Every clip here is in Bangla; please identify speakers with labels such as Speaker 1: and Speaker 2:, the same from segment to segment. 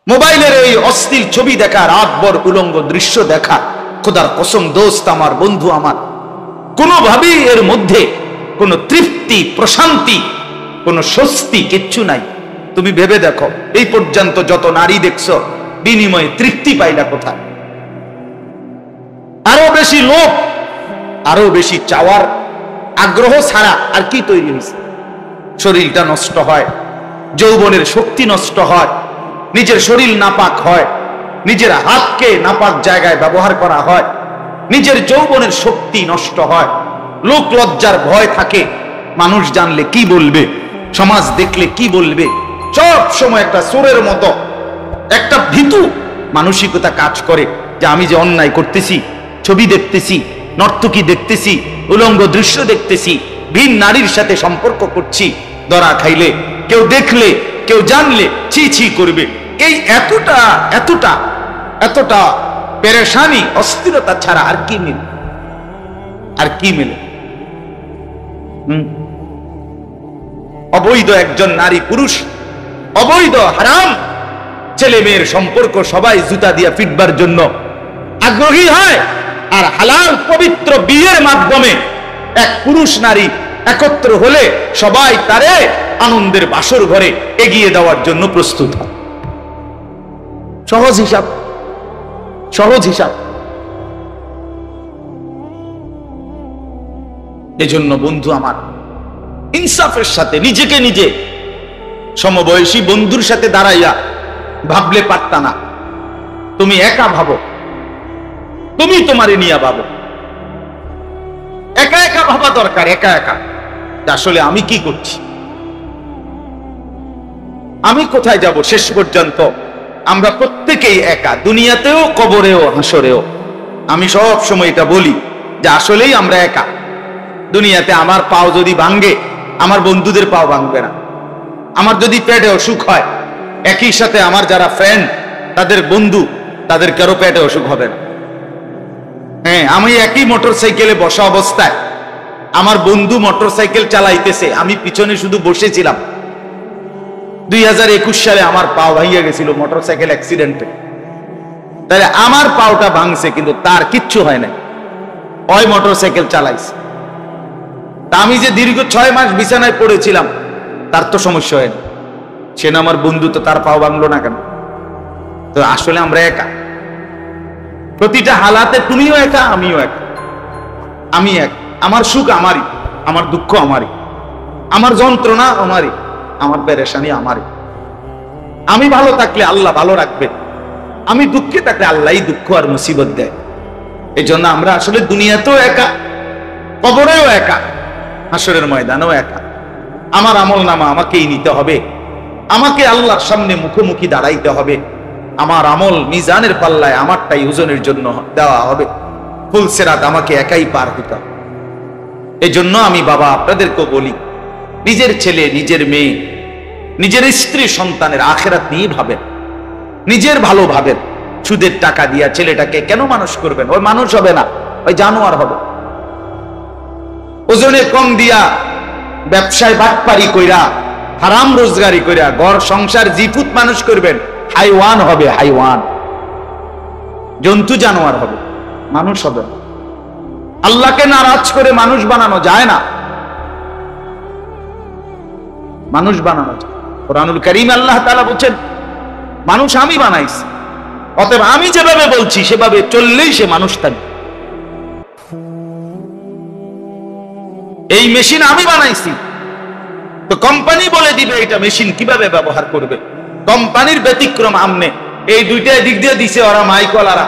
Speaker 1: মোবাইলের এই অশ্লীল ছবি দেখা, রাতভর উলঙ্গ দৃশ্য দেখা, খোদার কসম দোস্ত আমার, বন্ধু আমার, কোনোভাবেই এর মধ্যে কোনো তৃপ্তি, প্রশান্তি, কোনো স্বস্তি কিচ্ছু নাই। তুমি ভেবে দেখো, এই পর্যন্ত যত নারী দেখছো, বিনিময়ে তৃপ্তি পাইলা কোথায়? আরো বেশি লোভ, আরো বেশি চাওয়ার আগ্রহ ছাড়া আর কি তৈরি হয়েছে? শরীরটা নষ্ট হয়, যৌবনের শক্তি নষ্ট হয়, নিজের শরীর নাপাক হয়, নিজের হাতকে নাপাক জায়গায় ব্যবহার করা হয়, নিজের যৌবনের শক্তি নষ্ট হয়, লোক লজ্জার ভয় থাকে, মানুষ জানলে কি বলবে, সমাজ দেখলে কি বলবে, সব সময় একটা চোরের মতো একটা ভীতু মানসিকতা কাজ করে যে আমি যে অন্যায় করতেছি, ছবি দেখতেছি, নর্তকী দেখতেছি, উলঙ্গ দৃশ্য দেখতেছি, ভিন নারীর সাথে সম্পর্ক করছি, ধরা খাইলে, কেউ দেখলে, কেউ জানলে ছি ছি করবে। এই এতটা এতটা এতটা পেরেশানি, অস্থিরতা ছাড়া আর কি মিলে? আর কি মিলে? অবৈধ একজন নারী পুরুষ, অবৈধ হারাম ছেলে মেয়ের সম্পর্ক সবাই জুতা দিয়া ফিটবার জন্য আগ্রহী হয়, আর হালাল পবিত্র বিয়ের মাধ্যমে এক পুরুষ নারী একত্র হলে সবাই তারে আনন্দের বাসর ঘরে এগিয়ে দেওয়ার জন্য প্রস্তুত হয়। সহজ হিসাব, সহজ হিসাব। এজন্য বন্ধু আমার, ইনসাফের সাথে নিজেকে নিজে সমবয়সী বন্ধুর সাথে দাঁড়াইয়া ভাবলে পারতা না। তুমি একা ভাবো, তুমি তোমারে নিয়ে ভাবো। একা একা ভাবা দরকার, একা একা আসলে আমি কি করছি, আমি কোথায় যাব শেষ পর্যন্ত। আমরা প্রত্যেকেই একা, দুনিয়াতেও, কবরেও, হাসরেও। আমি সব সময় এটা বলি যে আসলেই আমরা একা। দুনিয়াতে আমার পাও যদি ভাঙ্গে, আমার বন্ধুদের পাও ভাঙবে না। আমার যদি পেটে অসুখ হয়, একই সাথে আমার যারা ফ্রেন্ড, তাদের বন্ধু, তাদের কারো পেটে অসুখ হবে না। হ্যাঁ, আমি একই মোটর সাইকেলে বসা অবস্থায় আমার বন্ধু মোটর সাইকেল চালাইতেছে, আমি পিছনে শুধু বসেছিলাম। 2021 সালে আমার পাও ভাঙিয়ে গেছিল মোটর সাইকেল অ্যাক্সিডেন্টে। তাহলে আমার পাওটা ভাঙছে, কিন্তু তার কিচ্ছু হয় না, ওই মোটর সাইকেল চালাইছে। তা আমি যে দীর্ঘ 6 মাস বিছানায় পড়েছিলাম, তার তো সমস্যা হয়নি। সে না আমার বন্ধু, তো তার পাও ভাঙলো না কেন? তো আসলে আমরা একা, প্রতিটা হালাতে। তুমিও একা, আমিও একা। আমি এক, আমার সুখ আমারই, আমার দুঃখ আমারই, আমার যন্ত্রণা আমারই, আমার পেরেশানি আমারই। আমি ভালো থাকলে আল্লাহ ভালো রাখবে, আমি দুঃখে থাকলে আল্লাহই দুঃখ আর মুসিবত দেয়। এই জন্য আমরা আসলে দুনিয়াতেও একা, কবরেও একা, হাসরের ময়দানেও একা। আমার আমল নামা আমাকেই নিতে হবে, আমাকে আল্লাহর সামনে মুখোমুখি দাঁড়াইতে হবে। আমার আমল মিজানের পাল্লায় আমারটাই ওজনের জন্য দেওয়া হবে। ফুলসেরাত আমাকে একাই পার হতে হবে। এই জন্য আমি বাবা আপনাদেরকেও বলি, নিজের ছেলে, নিজের মেয়ে, নিজের স্ত্রী, সন্তানের আখেরাত নিয়ে ভাবেন, নিজের ভালো ভাবেন। সুদের টাকা দিয়া ছেলেটাকে কেন মানুষ করবেন? ওই মানুষ হবে না, ওই জানোয়ার হবে। ওজনে কম দিয়া ব্যবসায় বাটপারি কইরা, হারাম রোজগারি কইরা ঘর সংসার জিপুত মানুষ করবেন, হাইওয়ান হবে, হাইওয়ান, জন্তু জানোয়ার হবে, মানুষ হবে না। আল্লাহকে নারাজ করে মানুষ বানানো যায় না, মানুষ বানানো যায়। কুরআনুল কারীম আল্লাহ তাআলা বলেন, মানুষ আমি বানাইছি, অতএব আমি যেভাবে বলছি সেভাবে চললেই সে মানুষ থাকবে। এই মেশিন আমি বানাইছি, তো কোম্পানি বলে দিবে এটা মেশিন কিভাবে ব্যবহার করবে। কোম্পানির ব্যতিক্রম আমনে, এই দুইটা দিক দিয়ে দিছে ওরা, মাইকওয়ালারা।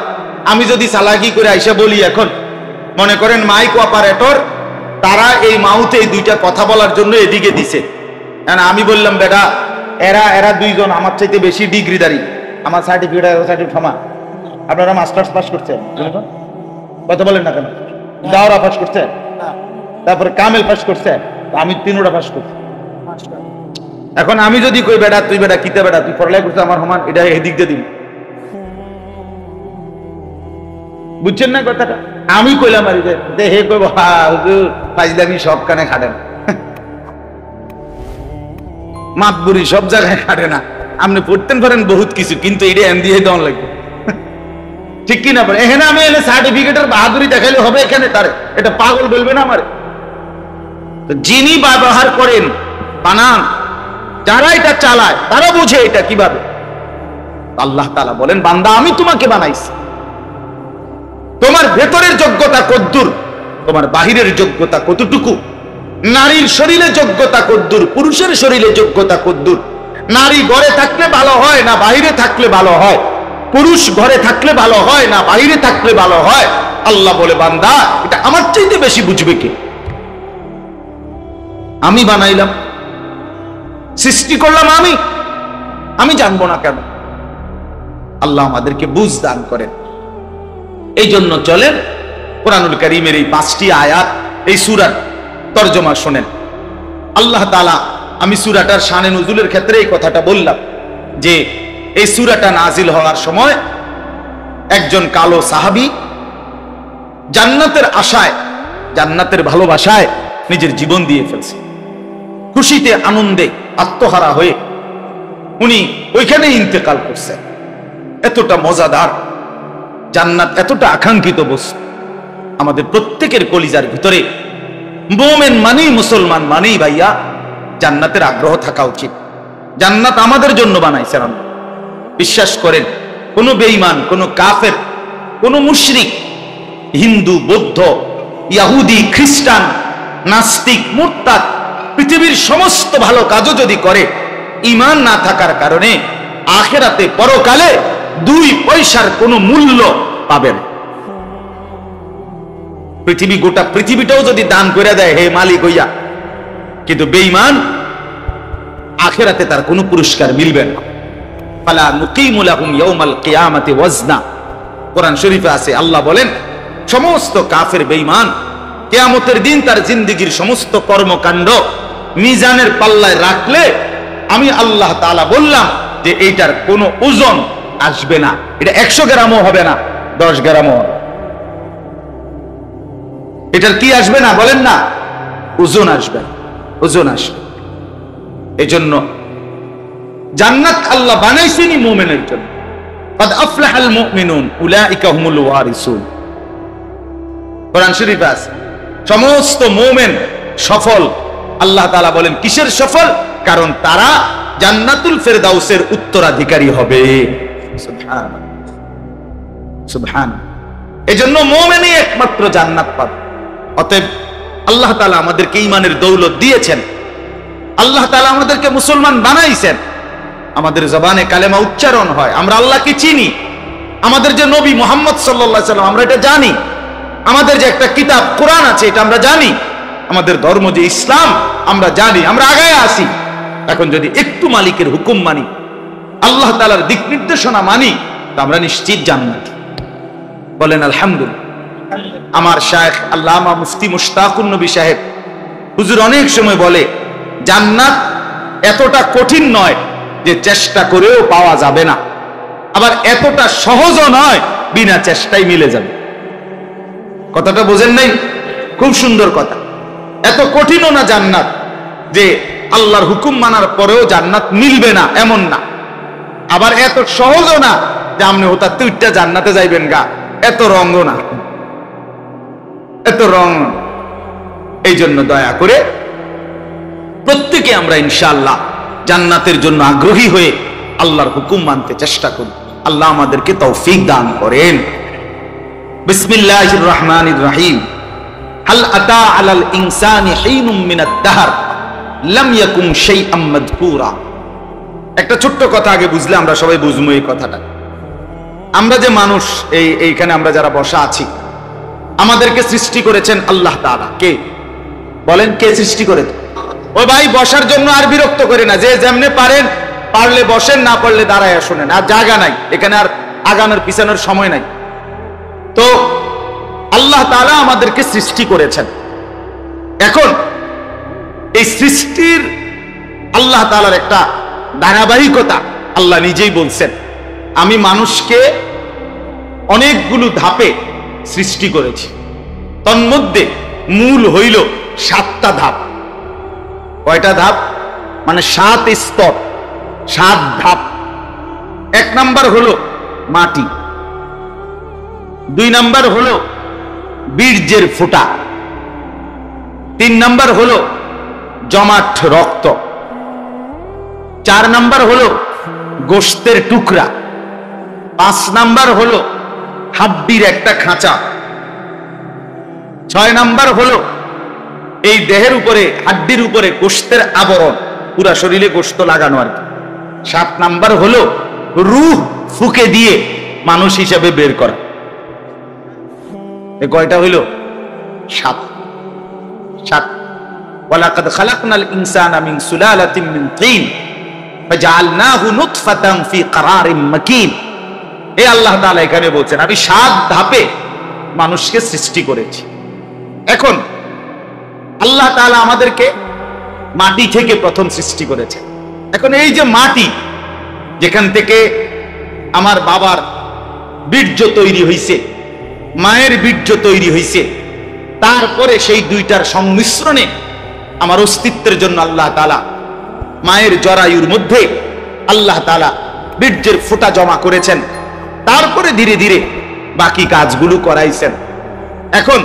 Speaker 1: আমি যদি চালাকি করে আইসা বলি, এখন মনে করেন মাইক অপারেটর, তারা এই মাউথে এই দুইটা কথা বলার জন্য এদিকে দিছে। আমি বললাম, বেটা এরা দুইজন আমার চাইতে বেশি ডিগ্রিধারী, আমার সার্টিফিকেট ক্ষমা, আপনারা মাস্টার্স পাস করছেন, কথা বলেন না কেন? দাওরা পাস করছেন, তারপরে কামেল পাস করছে, আমি 3টা পাস করছি। এখন আমি যদি কই, বেটা তুই বেটা কিতা বেটা তুই পড়ালেখা করছিস আমার সমান, এটা এদিক দিয়ে দিবি, বুঝছেন না কথাটা? আমি কইলাম আর হে কইব, হুজুর ফাইজলামি সব কানে খাটে না, মাতবুরি সব জায়গায় খাটে না, আপনি পড়তেন পারেন বহুত কিছু, কিন্তু এটা এম দিয়ে দেওয়া লাগবে, ঠিক কিনা? পারে এখানে আমি এলে সার্টিফিকেটের বাহাদুরি দেখাইলে হবে এখানে? তারে এটা পাগল বলবে না আমার? যিনি ব্যবহার করেন, বানান, যারা এটা চালায় তারা বুঝে এটা কিভাবে। আল্লাহ তাআলা বলেন, বান্দা আমি তোমাকে বানাইছি, তোমার ভেতরের যোগ্যতা কদ্দুর, তোমার বাহিরের যোগ্যতা কতটুকু, নারীর শরীরে যোগ্যতা কদ্দুর, পুরুষের শরীরে যোগ্যতা কদ্দুর, নারী ঘরে থাকলে ভালো হয় না বাহিরে থাকলে ভালো হয়, পুরুষ ঘরে থাকলে ভালো হয় না বাহিরে থাকলে ভালো হয়। আল্লাহ বলে, বান্দা এটা আমার চাইতে বেশি বুঝবে কে? আমি বানাইলাম, সৃষ্টি করলাম আমি জানবো না কেন? আল্লাহ আমাদেরকে বুঝ দান করেন। এই জন্য চলেন কোরআনুল কারীমের এই 5টি আয়াত, এই সূরার তরজমা শোনেন। আল্লাহ তাআলা, আমি সূরাটার শানে নুজুলের ক্ষেত্রে এই কথাটা বললাম যে এই সূরাটা নাজিল হওয়ার সময় একজন কালো সাহাবী জান্নাতের আশায়, জান্নাতের ভালোবাসায় নিজের জীবন দিয়ে ফেলছে। খুশিতে আনন্দে আত্মহারা হয়ে উনি ওইখানে ইন্তেকাল করছেন। এতটা মজাদার জান্নাত, এতটা আকাঙ্ক্ষিত বস্তু, আমাদের প্রত্যেকের কলিজার ভিতরে মুমিন মানেই, মুসলমান মানেই ভাইয়া জান্নাতের আগ্রহ থাকা উচিত। জান্নাত আমাদের জন্য বানাইছেন আল্লাহ। বিশ্বাস করেন, কোন বেঈমান, কোন কাফের, কোন মুশরিক, হিন্দু, বৌদ্ধ, ইহুদি, খ্রিস্টান, নাস্তিক, মুরতাদ, পৃথিবীর সমস্ত ভালো কাজও যদি করে, ঈমান না থাকার কারণে আখিরাতে, পরকালে 2 পয়সার কোনো মূল্য পাবেন। পৃথিবী, গোটা পৃথিবীটাও যদি দান করে দেয় হে মালিক হইয়া, কিন্তু বেঈমান, আখিরাতে তার কোনো পুরস্কার মিলবে না। ফালা নুকিমু লাহুম ইয়াউমাল কিয়ামাতি ওয়াজনা, কোরআন শরীফে আছে। আল্লাহ বলেন, সমস্ত কাফের বেঈমান কিয়ামতের দিন তার জিন্দেগীর সমস্ত কর্মকাণ্ড মিজানের পাল্লায় রাখলে আমি আল্লাহ তাআলা বললাম যে এইটার কোনো ওজন আসবে না। এটা 100 গ্রামও হবে না, 10 গ্রামও হবে। এটার কি আসবে না বলেন না? ওজন আসবে, ওজন আসবে। এজন্য জান্নাত আল্লাহ বানাইছেনই মুমিনের জন্য। قد أفلح المؤمنون أولئك هم الوارثون, কোরআন শরীফে আছে। সমস্ত মুমিন সফল। আল্লাহ তাআলা বলেন কিসের সফল? কারণ তারা জান্নাতুল ফেরদাউসের উত্তরাধিকারী হবে। সুবহানাল্লাহ, সুবহানাল্লাহ। এজন্য মুমিনই একমাত্র জান্নাত পাবে। অতএব আল্লাহ তাআলা আমাদেরকে ঈমানের দৌলত দিয়েছেন, আল্লাহ তাআলা আমাদেরকে মুসলমান বানাইছেন। আমাদের জবানে কালেমা উচ্চারণ হয়, আমরা আল্লাহকে চিনি। আমাদের যে নবী মুহাম্মদ সাল্লাল্লাহু আলাইহি সাল্লাম, আমরা এটা জানি। আমাদের যে একটা কিতাব কোরআন আছে, এটা আমরা জানি। আমাদের ধর্ম যে ইসলাম, আমরা জানি। আমরা আগায় আসি। এখন যদি একটু মালিকের হুকুম মানি, আল্লাহ তাআলার দিক নির্দেশনা মানি, তো আমরা নিশ্চিত জান্নাত। বলেন আলহামদুলিল্লাহ। আমার শায়েখ আল্লামা মুফতি মুশতাকুন নবী সাহেব হুজুর অনেক সময় বলে, জান্নাত এতটা কঠিন নয় যে চেষ্টা করেও পাওয়া যাবে না, আবার এতটা সহজও নয় বিনা চেষ্টায় মিলে যাবে। কথাটা বোঝেন নাই? খুব সুন্দর কথা। এত কঠিনও না জান্নাত যে আল্লাহর হুকুম মানার পরেও জান্নাত মিলবে না, এমন না। আবার এত সহজও না যে আপনি ওটা তুইটা জান্নাতে যাইবেন গা, এত রঙও না, এত রং। এই জন্য দয়া করে প্রত্যেকে আমরা ইনশাআল্লাহ জান্নাতের জন্য আগ্রহী হয়ে আল্লাহর হুকুম মানতে চেষ্টা করি। আল্লাহ আমাদেরকে তৌফিক দান করেন। বিসমিল্লাহির রহমানির রহিম। হাল আতা আলাল ইনসানি হিনুম মিনাদ দাহর লাম ইয়াকুন শাইআম মাযকুরা। একটা ছোট্ট কথা আগে বুঝলে আমরা সবাই বুঝবো এই কথাটা। আমরা যে মানুষ, এইখানে আমরা যারা বসা আছি, আমাদেরকে সৃষ্টি করেছেন আল্লাহ তাআলা। কে বলেন? কে সৃষ্টি করেছেন? ওই ভাই বসার জন্য আর বিরক্ত করে না, যে যেমনে পারেন, পারলে বসেন, না পারলে দাঁড়ায় শোনেন। আর জায়গা নাই, এখানে আর আগানোর পিছানোর সময় নাই। তো আল্লাহ তাআলা আমাদেরকে সৃষ্টি করেছেন। এখন এই সৃষ্টির আল্লাহ তাআলার একটা ধারাবাহিকতা আল্লাহ নিজেই বলছেন, আমি মানুষকে অনেকগুলো ধাপে সৃষ্টি করেছি। তন্মধ্যে মূল হইল 7টা ধাপ। কয়টা ধাপ? মানে 7 স্তর। 7 ধাপ। 1 নাম্বার হলো মাটি, 2 নাম্বার হলো বীর্যের ফোঁটা, 3 নাম্বার হলো জমাট রক্ত, 4 নাম্বার হলো গোশতের টুকরা, 5 নাম্বার হলো হাড্ডির একটা খাঁচা, 6 নাম্বার হলো এই দেহের উপরে হাড্ডির উপরে গোশতের আবরণ, পুরা শরীরে গোশত লাগানো আর কি। 7 নাম্বার হলো রূহ ফুকে দিয়ে মানুষ হিসেবে বের করা। এই কয়টা হইল? 7। ওয়ালাকাদ খালাকনাল ইনসানা মিন সুলালাতিন মিন তিন ফাজআলনাহু নুতফাতান ফি ক্বারারিন মাকিন। এই আল্লাহ তাআলা এখানে বলছেন আমি 7 ধাপে মানুষকে সৃষ্টি করেছি। এখন আল্লাহ তাআলা আমাদেরকে মাটি থেকে প্রথম সৃষ্টি করেছে। এখন এই যে মাটি, যেখান থেকে আমার বাবার বীর্য তৈরি হইছে, মায়ের বীর্য তৈরি হইছে, তারপরে সেই দুইটার সংমিশ্রণে আমার অস্তিত্বের জন্য আল্লাহ তাআলা মায়ের জরায়ুর মধ্যে আল্লাহ তাআলা বীর্যের ফোঁটা জমা করেছেন, তারপরে ধীরে ধীরে বাকি কাজগুলো করাইছেন। এখন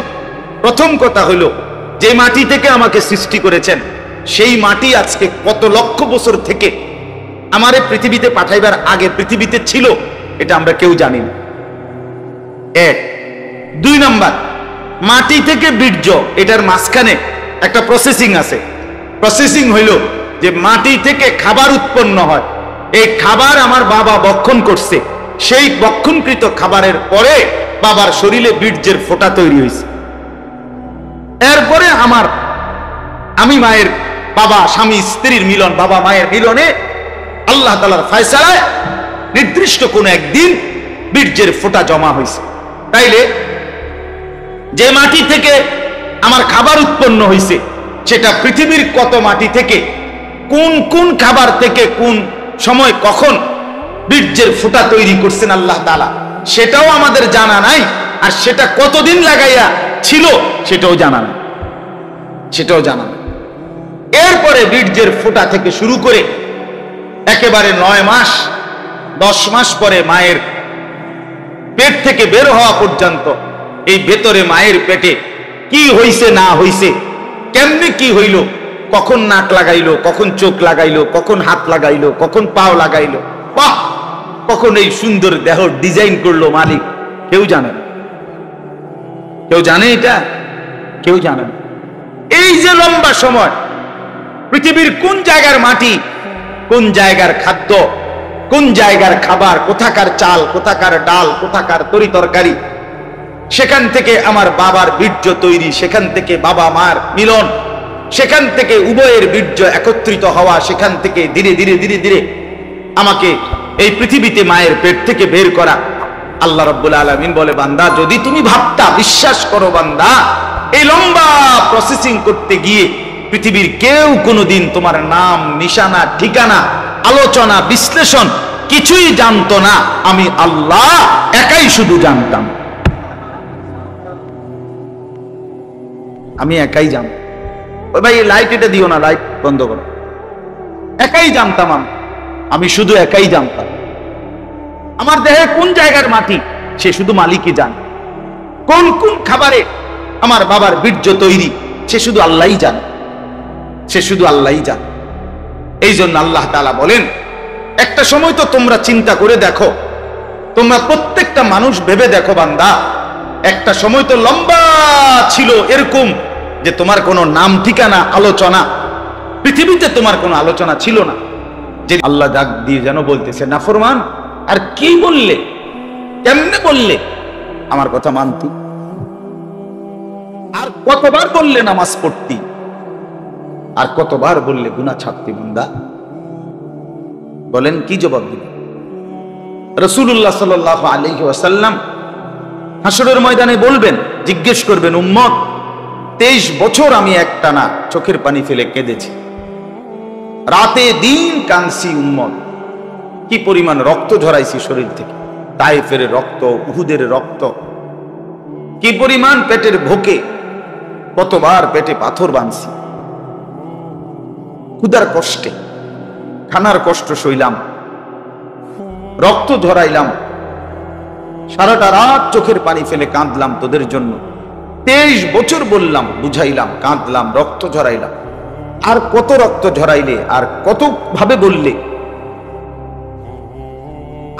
Speaker 1: প্রথম কথা হলো, যে মাটি থেকে আমাকে সৃষ্টি করেছেন সেই মাটি আজকে কত লক্ষ বছর থেকে আমারে পৃথিবীতে পাঠাইবার আগে পৃথিবীতে ছিল এটা আমরা কেউ জানি না। 1। 2 নাম্বার, মাটি থেকে বীর্য, এটার মাঝখানে একটা প্রসেসিং আছে। প্রসেসিং হইল যে মাটি থেকে খাবার উৎপন্ন হয়, এই খাবার আমার বাবা ভক্ষণ করছে, সেই ভক্ষণকৃত খাবারের পরে বাবার শরীরে বীর্যের ফোঁটা তৈরি হয়েছে। এরপরে আমি মায়ের বাবা স্বামী স্ত্রীর মিলন, বাবা মায়ের মিলনে আল্লাহ তাআলার ফয়সালায় নির্দিষ্ট কোন একদিন বীর্যের ফোঁটা জমা হয়েছে। তাইলে যে মাটি থেকে আমার খাবার উৎপন্ন হয়েছে সেটা পৃথিবীর কত মাটি থেকে কোন কোন খাবার থেকে কোন সময় কখন বীর্যের ফোঁটা তৈরি করছেন আল্লাহ তাআলা সেটাও আমাদের জানা নাই, আর সেটা কতদিন লাগাইয়া ছিল সেটাও জানা নাই, সেটাও জানা নাই। এরপরে বীর্যের ফোঁটা থেকে শুরু করে একেবারে 9 মাস 10 মাস পরে মায়ের পেট থেকে বের হওয়া পর্যন্ত এই ভেতরে মায়ের পেটে কি হইছে না হইছে, কেমনে কি হইল, কখন নাক লাগাইলো, কখন চোখ লাগাইলো, কখন হাত লাগাইলো, কখন পাও লাগাইলো, বাহ, কখন এই সুন্দর দেহ ডিজাইন করলো মালিক, কেউ জানে না। কেউ জানে এটা? কেউ জানে না। এই যে লম্বা সময় পৃথিবীর কোন জায়গার মাটি, কোন জায়গার খাদ্য, কোন জায়গার খাবার, কোথাকার চাল, কোথাকার ডাল, কোথাকার তরি তরকারি, সেখান থেকে আমার বাবার বীর্য তৈরি, সেখান থেকে বাবা মার মিলন, সেখান থেকে উভয়ের বীর্য একত্রিত হওয়া, সেখান থেকে ধীরে ধীরে ধীরে ধীরে আমাকে এই পৃথিবীতে মায়ের পেট থেকে বের করা। আল্লাহ রাব্বুল আলামিন বলে, বান্দা যদি তুমি ভাবতা, বিশ্বাস করো বান্দা, এই লম্বা প্রসেসিং করতে গিয়ে পৃথিবীর কেউ কোনোদিন তোমার নাম, নিশানা, ঠিকানা, আলোচনা, বিশ্লেষণ কিছুই জানতো না, আমি আল্লাহ একাই শুধু জানতাম। আমি একাই জানতাম। ওই ভাই লাইট এটা দিও না, লাইট বন্ধ করো। একাই জানতাম আমি শুধু একাই জানতাম। আমার দেহে কোন জায়গার মাটি সে শুধু মালিকই জানে, কোন কোন খাবারে আমার বাবার বীর্য তৈরি সে শুধু আল্লাহই জানে, সে শুধু আল্লাহই জানে। এই জন্য আল্লাহ তাআলা বলেন, একটা সময় তো তোমরা চিন্তা করে দেখো, তোমরা প্রত্যেকটা মানুষ ভেবে দেখো বান্দা, একটা সময় তো লম্বা ছিল এরকম যে তোমার কোনো নাম ঠিকানা, আলোচনা, পৃথিবীতে তোমার কোনো আলোচনা ছিল না। যে আল্লাহ ডাক দিয়ে যেন বলতেছে, নাফরমান, আর কি বললে, কেমনে বললে আমার কথা মানতি, আর কতবার বললে নামাজ পড়তি, আর কতবার বললে গুনাহ ছাড়তি বান্দা। বলেন কি জবাব দিবে? রাসূলুল্লাহ সাল্লাল্লাহু আলাইহি ওয়াসাল্লাম হাসরের ময়দানে বলবেন, জিজ্ঞেস করবেন, উম্মত 23 বছর আমি একটানা চোখের পানি ফেলে কেঁদেছি, রাতে দিন কাঁদছি উম্মত, কি পরিমাণ রক্ত ঝরাইছি শরীর থেকে, তায়েফের রক্ত, উহুদের রক্ত, কি পরিমাণ পেটের ভোকে, কতবার পেটে পাথর বাঁধছি, ক্ষুধার কষ্টে, খানার কষ্ট সইলাম, রক্ত ঝরাইলাম, সারাটা রাত চোখের পানি ফেলে কাঁদলাম তোদের জন্য, 23 বছর বললাম, বুঝাইলাম, কাঁদলাম, রক্ত ঝরাইলাম। আর কত রক্ত ঝরাইলে, আর কত ভাবে বললে,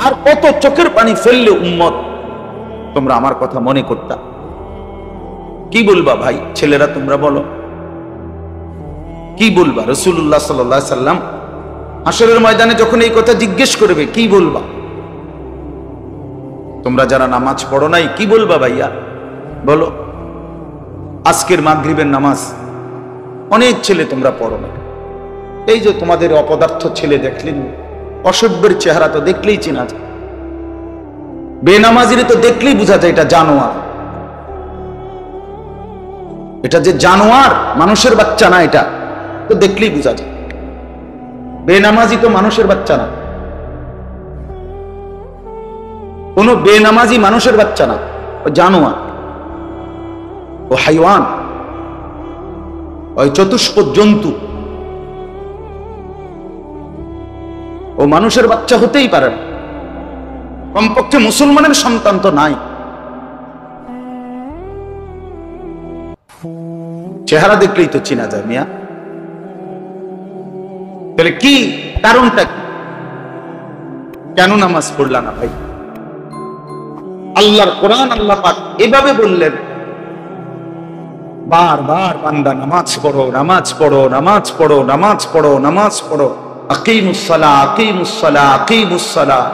Speaker 1: আর কত চোখের পানি ফেললে উম্মত তোমরা আমার কথা মনে করতা? কি বলবা ভাই? ছেলেরা তোমরা বলো, কি বলবা? রাসূলুল্লাহ সাল্লাল্লাহু আলাইহি সাল্লাম হাসরের ময়দানে যখন এই কথা জিজ্ঞেস করবে, কি বলবা? তোমরা যারা নামাজ পড়ো নাই, কি বলবা ভাইয়া? বলো। আজকের মাগরিবের নামাজ অনেক ছেলে তোমরা পড়ো না। এই যে তোমাদের অপদার্থ ছেলে দেখলেন, অসভ্যের চেহারা তো দেখলেই চেনা যায়, বেনামাজিরে তো দেখলেই বোঝা যায় এটা জানোয়ার। এটা যে জানোয়ার, মানুষের বাচ্চা না, এটা তো দেখলেই বোঝা যায়। বেনামাজি তো মানুষের বাচ্চা না, কোন বেনামাজি মানুষের বাচ্চা না, ও জানোয়ার, ও হাইওয়ান, ওই চতুষ্পদ জন্তু। ও মানুষের বাচ্চা হতেই পারে না, কমপক্ষে মুসলমানের সন্তান তো নাই। চেহারা দেখলেই তো চেনা যায় মিয়া। তাহলে কি কারণটা? কেন নামাজ পড়লা না ভাই? আল্লাহর কোরআন আল্লাহ পাক এভাবে বললেন, বারবার বান্দা নামাজ পড়ো, নামাজ পড়ো, নামাজ পড়ো, নামাজ পড়ো, নামাজ পড়ো, আকিমুস সালাহ, আকিমুস সালাহ, আকিমুস সালাহ।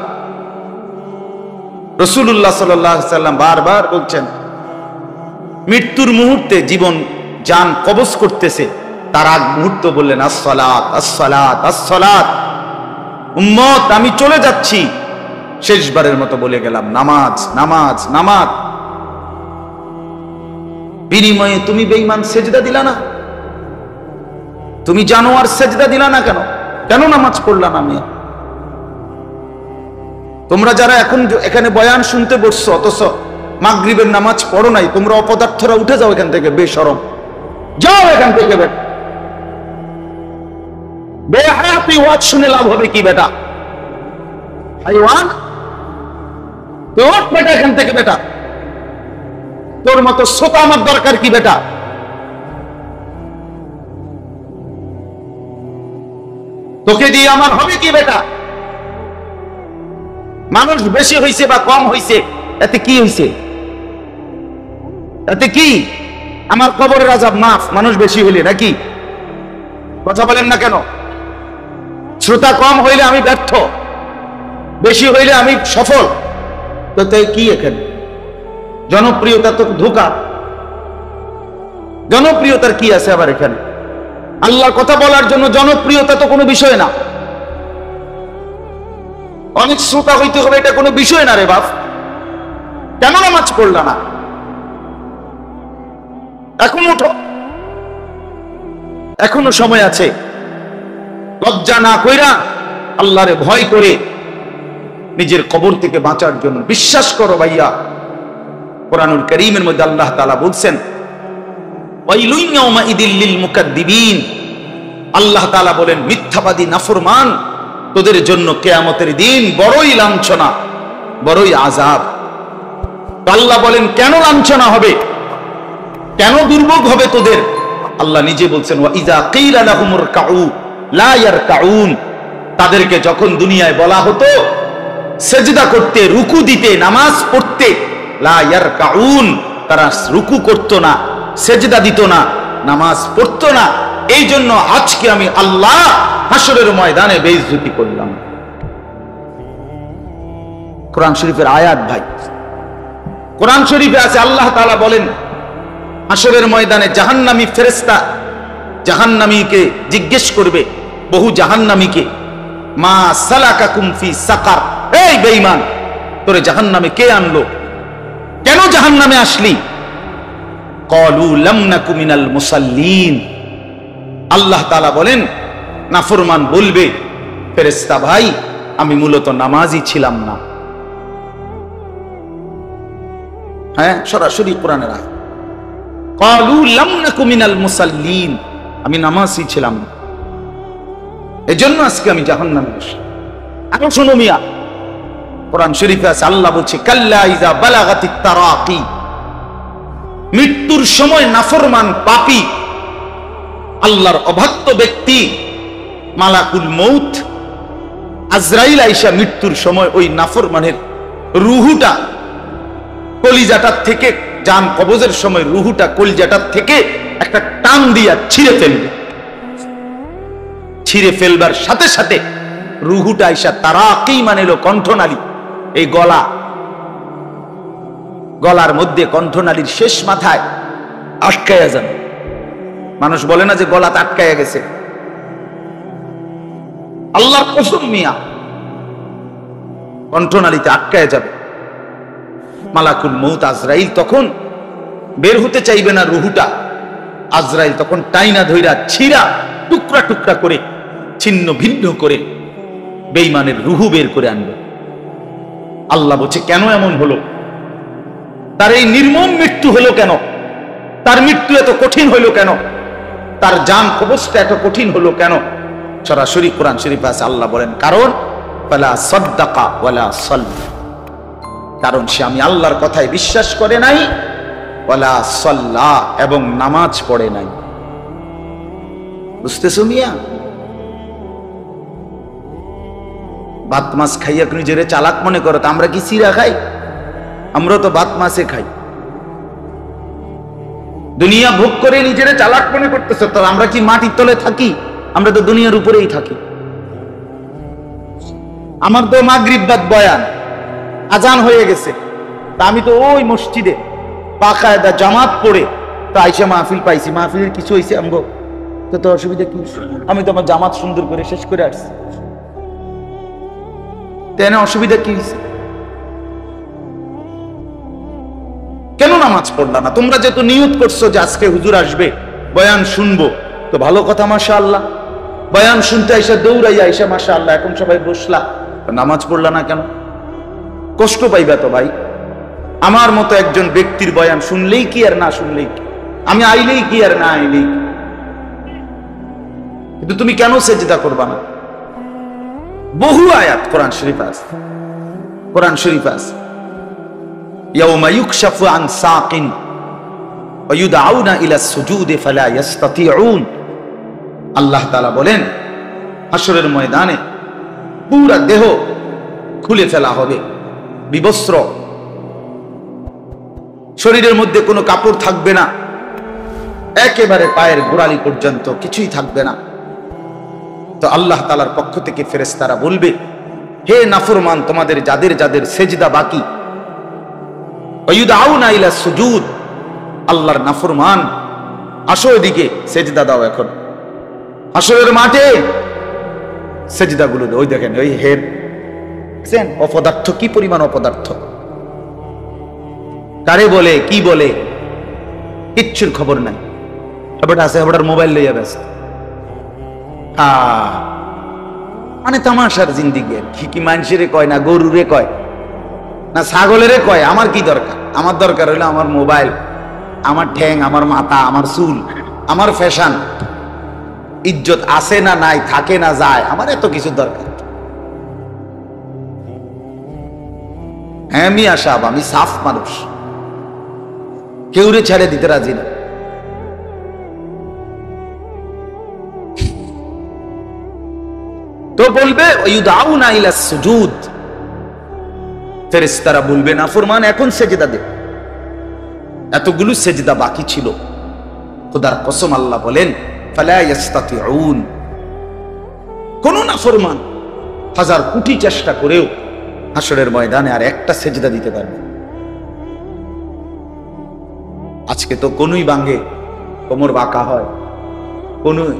Speaker 1: রাসূলুল্লাহ সাল্লাল্লাহু আলাইহি সাল্লাম বারবার বলছেন, মৃত্যুর মুহূর্তে জীবন জান কবজ করতেছে, তার আগ মুহূর্ত বললেন আস-সালাত, আস-সালাত, আস-সালাত। উম্মত আমি চলে যাচ্ছি, শেষবারের মতো বলে গেলাম নামাজ, নামাজ, নামাজ। বিনিময়ে তুমি বেঈমান সেজদা দিলা না? তুমি জানোয়ার সেজদা দিলা না কেন? কেন নামাজ পড়লা না মিয়া? তোমরা যারা এখন এখানে বয়ান শুনতে বসছো, অথচ মাগরিবের নামাজ পড়ো নাই, তোমরা অপদার্থরা উঠে যাও এখান থেকে, বেশরম, যাও এখান থেকে বেটা। বেহায়াতি ওয়াজ শুনে লাভ হবে কি বেটা? হাইওয়ান, তুই ওঠ বেটা এখান থেকে বেটা। তোর মতো শ্রোতা আমার দরকার কি বেটা? তোকে দিয়ে আমার হবে কি বেটা? মানুষ বেশি হইছে বা কম হইছে, এতে কি হইছে? এতে কি? আমার কবরের আযাব মাফ, মানুষ বেশি হইলে নাকি? কথা বলেন না কেন? শ্রোতা কম হইলে আমি ব্যর্থ, বেশি হইলে আমি সফল। তো তাই কি এখানে? জনপ্রিয়তা তো ধোঁকা। জনপ্রিয়তার কি আছে আবার এখানে? আল্লাহর কথা বলার জন্য জনপ্রিয়তা তো কোনো বিষয় না, অনেক শ্রোতা হইতে হবে এটা কোনো বিষয় না রে বাপ। কেন নামাজ পড়লা না? এখন উঠো, এখনো সময় আছে। লজ্জা না কইরা আল্লাহরে ভয় করে নিজের কবর থেকে বাঁচার জন্য বিশ্বাস করো ভাইয়া। কোরআনুল কারীমের মধ্যে আল্লাহ তাআলা বলছেন, ওয়াইলুন ইয়াউমাইযিল লিল মুকাদ্দিবিন। আল্লাহ তাআলা বলেন, মিথ্যাবাদী নাফরমান, তোদের জন্য কিয়ামতের দিন বড়ই লাঞ্ছনা, বড়ই আযাব। আল্লাহ বলেন, কেন লাঞ্ছনা হবে, কেন দুর্ভোগ হবে তোদের? আল্লাহ নিজে বলছেন, ওয়া ইযা কিলা লাহুমুর কাউ লা ইয়ারকাউন। তাদেরকে যখন দুনিয়ায় বলা হতো সেজদা করতে, রুকু দিতে, নামাজ পড়তে, লা ইয়ারকাউন, তারা রুকু করত না, সেজদা দিত না, নামাজ পড়ত না। এই জন্য আজকে আমি আল্লাহ হাসরের ময়দানে বেইজ্জতি করলাম। কোরআন শরীফের আয়াত ভাই, কোরআন শরীফে আছে, আল্লাহ তাআলা বলেন হাসরের ময়দানে জাহান্নামী ফেরেশতা জাহান্নামীকে জিজ্ঞেস করবে, বহু জাহান্নামীকে, মা সালাকাকুম ফি সাকার, এই বেঈমান, তোরে জাহান্নামে কে আনলো? কেন জাহান্নামে আসলি? ক্বালু লাম নাকু মিনাল মুসাল্লিন। আল্লাহ তাআলা বলেন, নাফরমান বলবে, ফেরেশতা ভাই আমি মূলত নামাজি ছিলাম না। হ্যাঁ, সরাসরি কোরআনের আয়াত, ক্বালু লাম নাকু মিনাল মুসাল্লিন, আমি নামাজি ছিলাম না। এজন্য আজকে আমি জাহান্নামে বসি। এখন শোনো মিয়া, কোরআন শরীফে আছে, আল্লাহ বলছে কাল্লা ইযা বালাগাতিত তারাকি, মৃত্যুর সময় নাফরমান পাপী আল্লাহর অবাধ্য ব্যক্তি মালাকুল মউত আজরাইল আইসা মৃত্যুর সময় ওই নাফরমানের রুহুটা কলিজাটার থেকে, জান কবজের সময় রুহুটা কলিজাটার থেকে একটা টান দিয়া ছিঁড়ে ফেলবে। ছিঁড়ে ফেলবার সাথে সাথে রুহুটা আইসা তারাকি মানে হলো কণ্ঠনালী, এই গলার মধ্যে কণ্ঠনালীর শেষ মাথায় আটকায়া যাবে। মানুষ বলে না যে গলাতে আটকায়া গেছে, আল্লাহর কসম মিয়া কণ্ঠনালীতে আটকায়া যাবে। মালাকুল মউত আজরাইল তখন বের হতে চাইবে না রুহুটা, আজরাইল তখন টাইনা ধইরা ছিঁড়া টুকরা টুকরা করে ছিন্ন ভিন্ন করে বেঈমানের রুহু বের করে আনবে। আল্লাহ বলছে কেন এমন হলো, তার এই নির্মম মৃত্যু হলো কেন, তার মৃত্যু এত কঠিন হলো কেন, তার জান কবজটা এত কঠিন হলো কেন? সরাসরি কোরআন শরীফে আছে, আল্লাহ বলেন কারণ ফালা সাদ্দাকা ওয়ালা সাল্লা, কারণ সে আমি আল্লাহর কথায় বিশ্বাস করে নাই, ওয়ালা সাল্লা এবং নামাজ পড়ে নাই। বুঝতেছো মিয়া? ভাত মাছ খাইয়া নিজেরে চালাক মনে করো, তো আমরা কি চিরা খাই? আমরা তো ভাত মাছে খাই। দুনিয়া ভোগ করে নিজেরে চালাক মনে করতেছে, তো আমরা কি মাটির তলে থাকি? আমরা তো দুনিয়ার উপরেই থাকি। আমার তো মাগরিব বাদ বয়ান, আজান হয়ে গেছে, তা আমি তো ওই মসজিদে বাকায়দা জামাত পড়ে তো আইসা মাহফিল পাইছি। মাহফিলের কিছু হয়েছে আমগো তো অসুবিধা কি? আমি তো আমার জামাত সুন্দর করে শেষ করে আসছি, তেন অসুবিধা কি হয়েছে? কেন নামাজ পড়লা না? তোমরা যেহেতু নিয়ত করছো যে আজকে হুজুর আসবে, বয়ান শুনবো, তো ভালো কথা, মাশাআল্লাহ। বয়ান শুনতে আইসা দৌড়াইয়া আইসা মাশাআল্লাহ এখন সবাই বসলা, নামাজ পড়লা না কেন? কষ্ট পাইবা তো ভাই। আমার মতো একজন ব্যক্তির বয়ান শুনলেই কি আর না শুনলেই কি, আমি আইলেই কি আর না আইলেই কি, কিন্তু তুমি কেন সেজদা করবা না? বহু আয়াত কোরআন শরীফ আছে, কোরআন শরীফ আছে ইয়াউমা ইউকশাফু আন সাকিন ওয়া ইউদআউনা ইলা সুজুদি ফালা ইস্তাতিউন। আল্লাহ তাআলা বলেন হাশরের ময়দানে পুরা দেহ খুলে ফেলা হবে, বিবস্ত্র, শরীরের মধ্যে কোনো কাপড় থাকবে না, একেবারে পায়ের গোড়ালি পর্যন্ত কিছুই থাকবে না। তো আল্লাহ তাআলার পক্ষ থেকে ফেরেশতারা বলবে, হে নাফরমান, তোমাদের যাদের যাদের সেজদা বাকি, ওয়ায়ুদআউনা ইলা সুজুদ, আল্লাহর নাফরমান আসো এদিকে সেজদা দাও। এখন হাশরের মাঠে সেজদাগুলো, ওই দেখেন ওই হেড দেখছেন, অপদার্থ, কি পরিমাণ অপদার্থ, কারে বলে কি বলে কিচ্ছুর খবর নাই। এবার আছে এবার মোবাইল লইয়া ব্যস্ত, মানে তামাশার জিন্দিগি। কি কি মানুষেরে কয় না, গরুরে কয় না, ছাগলেরে কয়, আমার কি দরকার? আমার দরকার হইলো আমার মোবাইল, আমার ঠ্যাং, আমার মাথা, আমার চুল, আমার ফ্যাশন, ইজ্জত আছে না নাই, থাকে না যায়, আমার এত কিছু দরকার। হ্যাঁ মিয়া সাহেব, আমি সাফ মানুষ, কেউরে ছেড়ে দিতে রাজি না। তো বলবে ওয়ায়ুদআউনা ইলা সুজুদ, ফেরেশতারা বলবে নাফরমান এখন সেজদা দে। এতগুলো সেজদা বাকি ছিল, খোদার কসম আল্লাহ বলেন ফালা ইস্তাতিউন, কোন নাফরমান হাজার কোটি চেষ্টা করেও হাশরের ময়দানে আর একটা সেজদা দিতে পারবে। আজকে তো কোনই ভাঙে, কোমর বাঁকা হয়, কোনই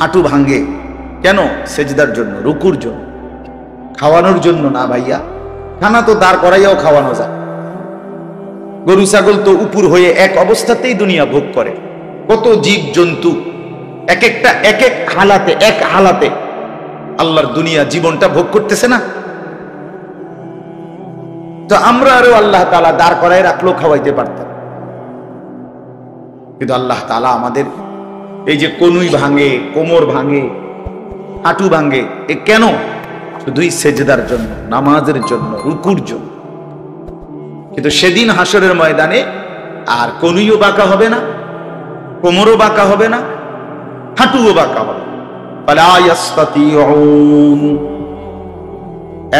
Speaker 1: হাঁটু ভাঙে, কেন? সেজদার জন্য, রুকুর জন্য, খাওয়ানোর জন্য না ভাইয়া। খানা তো দাঁড় করাইয়াও খাওয়ানো যায়। গরু ছাগল তো উপর হয়ে এক অবস্থাতেই দুনিয়া ভোগ করে। কত জীব জন্তু এক একটা এক এক হালাতে, এক হালাতে আল্লাহর দুনিয়া জীবনটা ভোগ করতেছে না? তো আমরা আরো আল্লাহ তাআলা দাঁড় করায় রাখলেও খাওয়াইতে পারতাম, কিন্তু আল্লাহ তাআলা আমাদের এই যে কনুই ভাঙে, কোমর ভাঙে, হাঁটু ভাঙ্গে। এ কেন? শুধুই সেজদার জন্য, নামাজের জন্য, রুকুর জন্য। কিন্তু সেদিন হাসরের ময়দানে আর কনুইও বাঁকা হবে না, কোমরও বাঁকা হবে না, হাঁটুও বাঁকা হবে।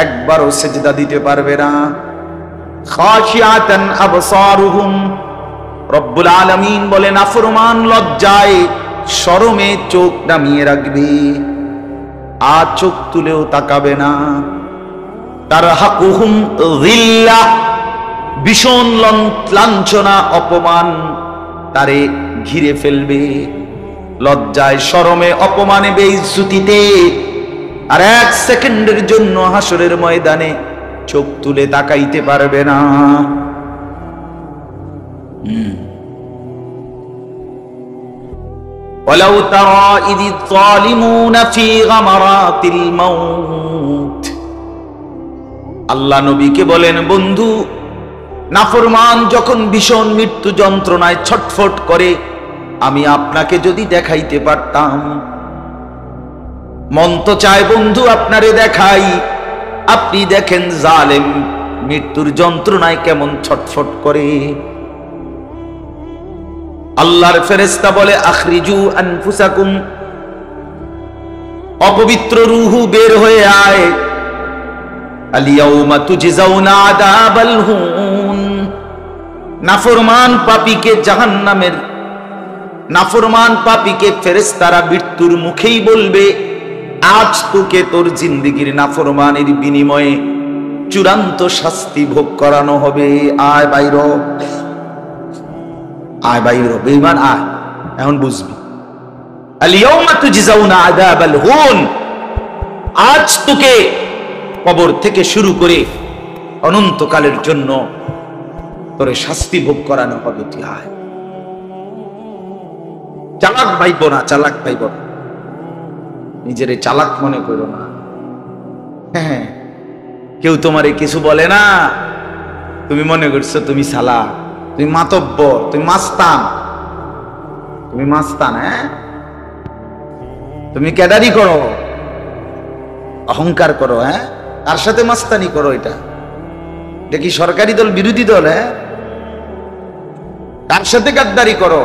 Speaker 1: একবারও সেজদা দিতে পারবে না। খাশিয়াতান আবসারুহুম, রব্বুল আলামিন বলেন নাফরমান লজ্জায় শরমে চোখ নামিয়ে রাখবে, আর চোখ তুলেও তাকাবে না। তারহাকুহুম যিল্লাহ, ভীষণ লাঞ্ছনা অপমান তারে ঘিরে ফেলবে। লজ্জায় শরমে অপমানে বেইজ্জতিতে আর এক সেকেন্ডের জন্য হাসরের ময়দানে চোখ তুলে তাকাইতে পারবে না। ওয়ালাউ তারা ইযিয যালিমুনা ফি গামারাতিল মাউত, আল্লাহ নবীকে বলেন বন্ধু, নাফরমান যখন ভীষণ মৃত্যু যন্ত্রণায় ছটফট করে, আমি আপনাকে যদি দেখাইতে পারতাম। মন তো চায় বন্ধু আপনারে দেখাই, আপনি দেখেন জালেম মৃত্যুর যন্ত্রণায় কেমন ছটফট করে। আল্লাহর ফেরেশতা বলে আখরিজু আনফুসাকুম, অপবিত্র রূহ বের হয়ে আয়। আলিয়াউমা তুজজাউনা আযাবাল হুন, নাফরমান পাপীকে জাহান্নামের, নাফরমান পাপীকে ফেরেশতারা মৃত্যুর মুখেই বলবে, আজ তোকে তোর জিন্দেগীর নাফরমানের বিনিময়ে চূড়ান্ত শাস্তি ভোগ করানো হবে। আয় বাইর, আয় বাইর, বেঈমান আয়, এখন বুঝবি। আলিয়াউমা তুজজাউনা আযাবাল হুন, আজ তোকে কবর থেকে শুরু করে অনন্তকালের জন্য তোরে শাস্তি ভোগ করানো হবে। তুই আয়। চালাক ভাইব না, চালাক ভাইব না, নিজেরে চালাক মনে করো না। হ্যাঁ, কেউ তোমারে কিছু বলে না, তুমি মনে করছো তুমি চালাক, তুমি মাতব্বর, তুমি মাস্তান, তুমি মাস্তান। হ্যাঁ, তুমি ক্যাডারি করো, অহংকার করো। হ্যাঁ, কার সাথে মাস্তানি করো? এটা কি সরকারি দল, বিরোধী দল? হ্যাঁ, কার সাথে গাদ্দারি করো?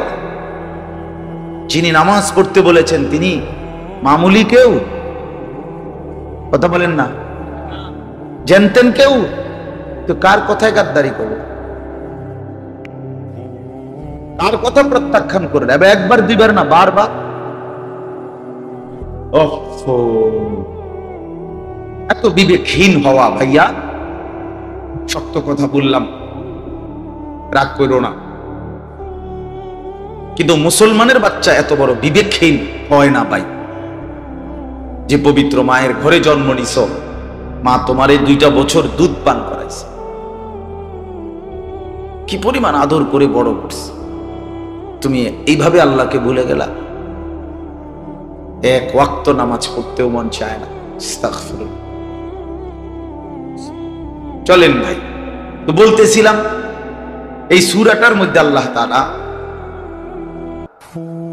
Speaker 1: যিনি নামাজ পড়তে বলেছেন তিনি মামুলি কেউ? কথা বলেন না, জানতেন কেউ? তো কার কথায় গাদ্দারি করো? কার কথা প্রত্যাখ্যান করলে? একবার দুইবার না, বারবার। এত বিবেকহীন হওয়া ভাইয়া, শক্ত কথা বললাম, রাগ করো না। কিন্তু মুসলমানের বাচ্চা এত বড় বিবেকহীন হয় না ভাই। যে পবিত্র মায়ের ঘরে জন্ম নিছ, মা তোমারে 2টা বছর দুধ পান করাইছে, কি পরিমাণ আদর করে বড় করছে, তুমি এইভাবে আল্লাহকে ভুলে গেলা। এক ওয়াক্ত নামাজ পড়তেও মন চায় না। আস্তাগফিরুল্লাহ। চলেন ভাই, তো বলতেছিলাম এই সূরাটার মধ্যে আল্লাহ তাআলা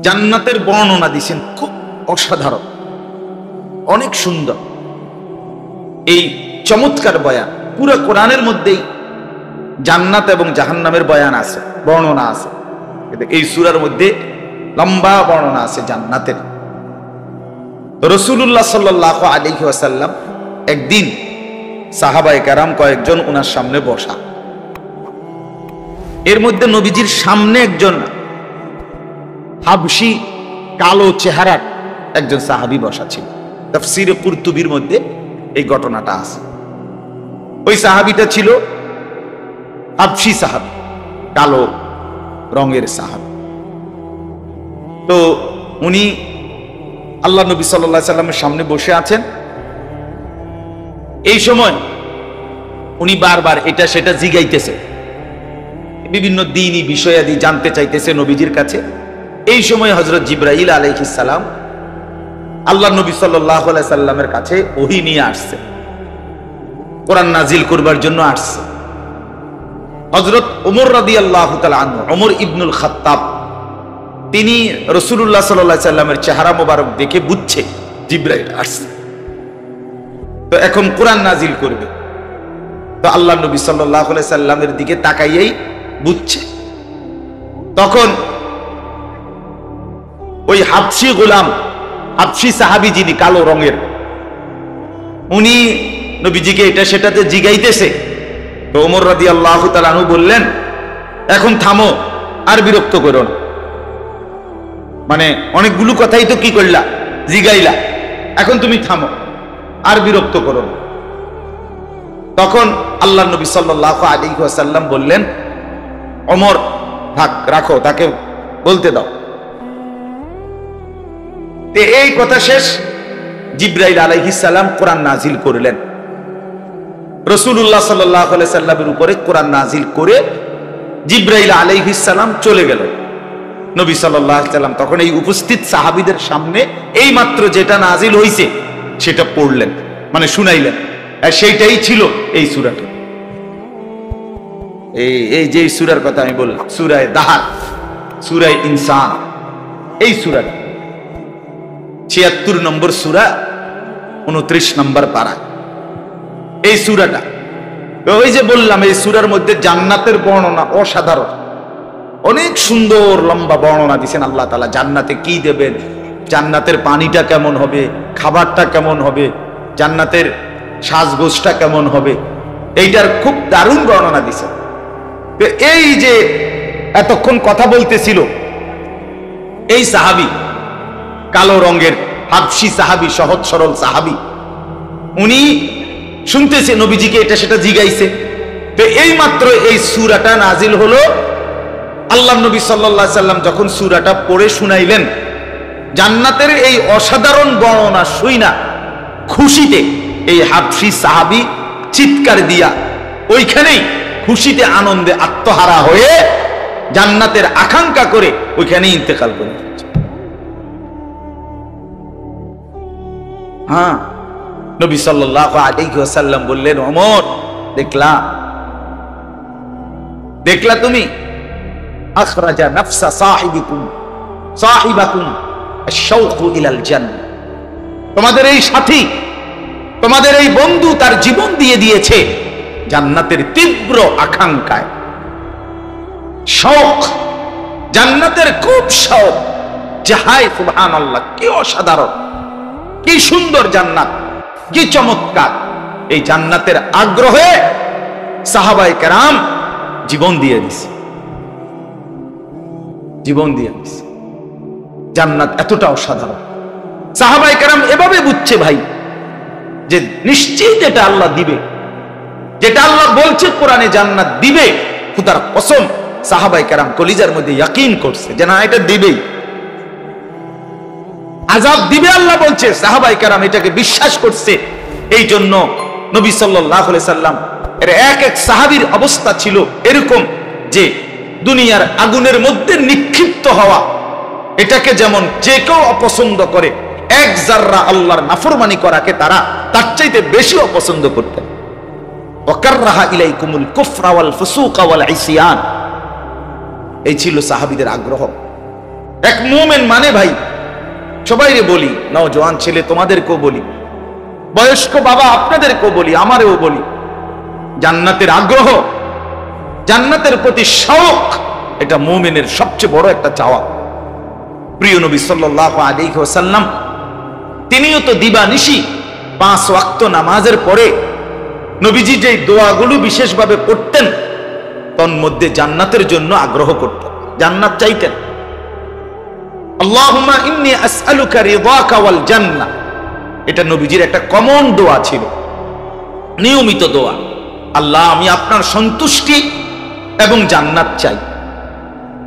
Speaker 1: জান্নাতের বর্ণনা দিয়েছেন, খুব অসাধারণ, অনেক সুন্দর। এই চমৎকার বয়ান পুরো কোরআনের মধ্যেই জান্নাত এবং জাহান্নামের বয়ান আছে, বর্ণনা আছে। এই সূরার মধ্যে লম্বা বর্ণনা আছে জান্নাতের। রাসূলুল্লাহ সাল্লাল্লাহু আলাইহি ওয়াসাল্লাম একদিন সাহাবায়ে কেরাম কয়েকজন ওনার সামনে বসা, এর মধ্যে নবীজির সামনে একজন হাবশী কালো চেহারার একজন সাহাবী বসা ছিল। তাফসীরে কুরতুবীর মধ্যে এই ঘটনাটা আছে। ওই সাহাবীটা ছিল হাবশী সাহাবী, কালো রঙের সাহাবী। তো উনি আল্লাহ নবী সাল্লাল্লাহু আলাইহি সাল্লামের সামনে বসে আছেন। এই সময় উনি বারবার এটা সেটা জিগাইতেছে, বিভিন্ন দ্বীনি বিষয়াদি জানতে চাইতেছে নবীজির কাছে। এই সময় হযরত জিবরাইল আলাইহিস সালাম আল্লাহ নবী সাল্লাল্লাহু আলাইহি সাল্লামের কাছে ওহী নিয়ে আসছে, কোরআন নাজিল করবার জন্য আসছে। হযরত ওমর রাদিয়াল্লাহু তাআলা আনহু, ওমর ইবনুল খাত্তাব, তিনি রাসূলুল্লাহ সাল্লাল্লাহু আলাইহি সাল্লামের চেহারা মোবারক দেখে বুঝছে জিবরাইল আসছে, তো এখন কোরআন নাজিল করবে। তো আল্লাহ নবী সাল্লাল্লাহু আলাইহি সাল্লামের দিকে তাকাইয়েই বুঝছে। তখন ওই হাবশী গোলাম, হাবশী সাহাবী যিনি কালো রঙের, উনি নবীজিকে এটা সেটাতে জিগাইতেছে। তো ওমর রাদিয়াল্লাহু তাআলা আনহু বললেন, এখন থামো, আর বিরক্ত করো না। মানে অনেকগুলো কথাই তো কি করলা, জিগাইলা, এখন তুমি থামো, আর বিরক্ত করো না। তখন আল্লাহ নবী সাল্লাল্লাহু আলাইহি ওয়াসাল্লাম বললেন, ওমর থাক, রাখো, তাকে বলতে দাও। এই কথা শেষ, জিবরাইল আলাইহিস সালাম কোরআন নাজিল করলেন। রাসূলুল্লাহ সাল্লাল্লাহু আলাইহি সাল্লামের উপরে কোরআন নাজিল করে জিবরাইল আলাইহিস সালাম চলে গেলেন। নবী সাল্লাল্লাহু আলাইহি সাল্লাম তখন এই উপস্থিত সাহাবীদের সামনে এই মাত্র যেটা নাজিল হইছে সেটা পড়লেন, মানে শুনাইলেন। আর সেইটাই ছিল এই সূরাটা। এই যে সূরার কথা আমি বললাম, সূরা দাহার, সূরা ইনসান, এই সূরাটা ৭৬ নম্বর সূরা, ২৯ নম্বর পারা, এই সূরাটা। ওই যে বললাম, এই সূরার মধ্যে জান্নাতের বর্ণনা অসাধারণ, অনেক সুন্দর লম্বা বর্ণনা দিয়েছেন আল্লাহ তাআলা। জান্নাতে কি দেবেন, জান্নাতের পানিটা কেমন হবে, খাবারটা কেমন হবে, জান্নাতের সাজগোজটা কেমন হবে, এইটার খুব দারুণ বর্ণনা দিয়েছেন। এই যে এতক্ষণ কথা বলতেছিল এই সাহাবী, কালো রঙের হাবশী সাহাবী, সহজ সরল সাহাবী, উনি শুনতেছে নবীজিকে এটা সেটা জিগাইছে। তো এই মাত্র এই সূরাটা নাজিল হলো। আল্লাহ নবী সাল্লাল্লাহু আলাইহি সাল্লাম যখন সূরাটা পড়ে শুনাইলেন, জান্নাতের এই অসাধারণ বর্ণনা শুইনা খুশিতে এই হাবশী সাহাবী চিৎকার দিয়া ওইখানেই খুশিতে আনন্দে আত্মহারা হয়ে জান্নাতের আকাঙ্ক্ষা করে ওইখানেই ইন্তেকাল করে। হ্যাঁ, নবী সাল্লাল্লাহু আলাইহি ওয়াসাল্লাম বললেন, ওমর দেখলা তুমি, আখরাজা নাফসা সাহিবাকুম আশ-শাওকু ইলাল জান্নাহ, তোমাদের এই সাথী, তোমাদের এই বন্ধু তার জীবন দিয়ে দিয়েছে জান্নাতের তীব্র আকাঙ্ক্ষায়। শৌক, জান্নাতের খুব শৌক। যাহাই সুবহানাল্লাহ, কি অসাধারণ, কি সুন্দর জান্নাত, কি চমৎকার। এই জান্নাতের আগ্রহে সাহাবায়ে কেরাম জীবন দিয়ে দিছে, জীবন দিয়ে দিছে। জান্নাত এতটা অসাধারণ, সাহাবায়ে কেরাম এভাবে বুঝছে ভাই যে নিশ্চিত এটা আল্লাহ দিবে, যেটা আল্লাহ বলছে কোরআনে জান্নাত দিবে, খোদার কসম সাহাবায়ে কেরাম কলিজার মধ্যে ইয়াকিন করছে যে না, এটা দিবেই। আযাব দিবে আল্লাহ বলছে, সাহাবায়ে কেরাম এটাকে বিশ্বাস করছে। এই জন্য নবী সাল্লাল্লাহু আলাইহি সাল্লাম এর এক এক সাহাবীর অবস্থা ছিল এরকম যে দুনিয়ার আগুনের মধ্যে নিক্ষিপ্ত হওয়া, এটাকে যেমন যে কেউ অপছন্দ করে, এক জাররা আল্লাহর নাফরমানি করাকে তারা তার চাইতে বেশি অপছন্দ করতেন। ওয়াকাররাহা ইলাইকুমুল কুফরা ওয়াল ফুসুকা ওয়াল ইসিয়ান, এই ছিল সাহাবীদের আগ্রহ। এক মুমিন মানে ভাই, সবাইরে বলি, নওজোয়ান ছেলে তোমাদেরকেও বলি, বয়স্ক বাবা আপনাদেরকেও বলি, আমারও বলি, জান্নাতের আগ্রহ, জান্নাতের প্রতি শৌক, এটা মুমিনের সবচেয়ে বড় একটা চাওয়া। প্রিয় নবী সাল্লাল্লাহু আলাইহি ওয়াসাল্লাম তিনিও তো দিবানিশি 5 ওয়াক্ত নামাজের পরে নবীজি যে দোয়াগুলো বিশেষভাবে পড়তেন, তন্মধ্যে জান্নাতের জন্য আগ্রহ করতেন, জান্নাত চাইতেন। আল্লাহুম্মা ইন্নী আসআলুকা রিদাকা ওয়াল জান্নাহ, এটা নবীজির একটা কমন দোয়া ছিল, নিয়মিত দোয়া। আল্লাহ, আমি আপনার সন্তুষ্টি এবং জান্নাত চাই।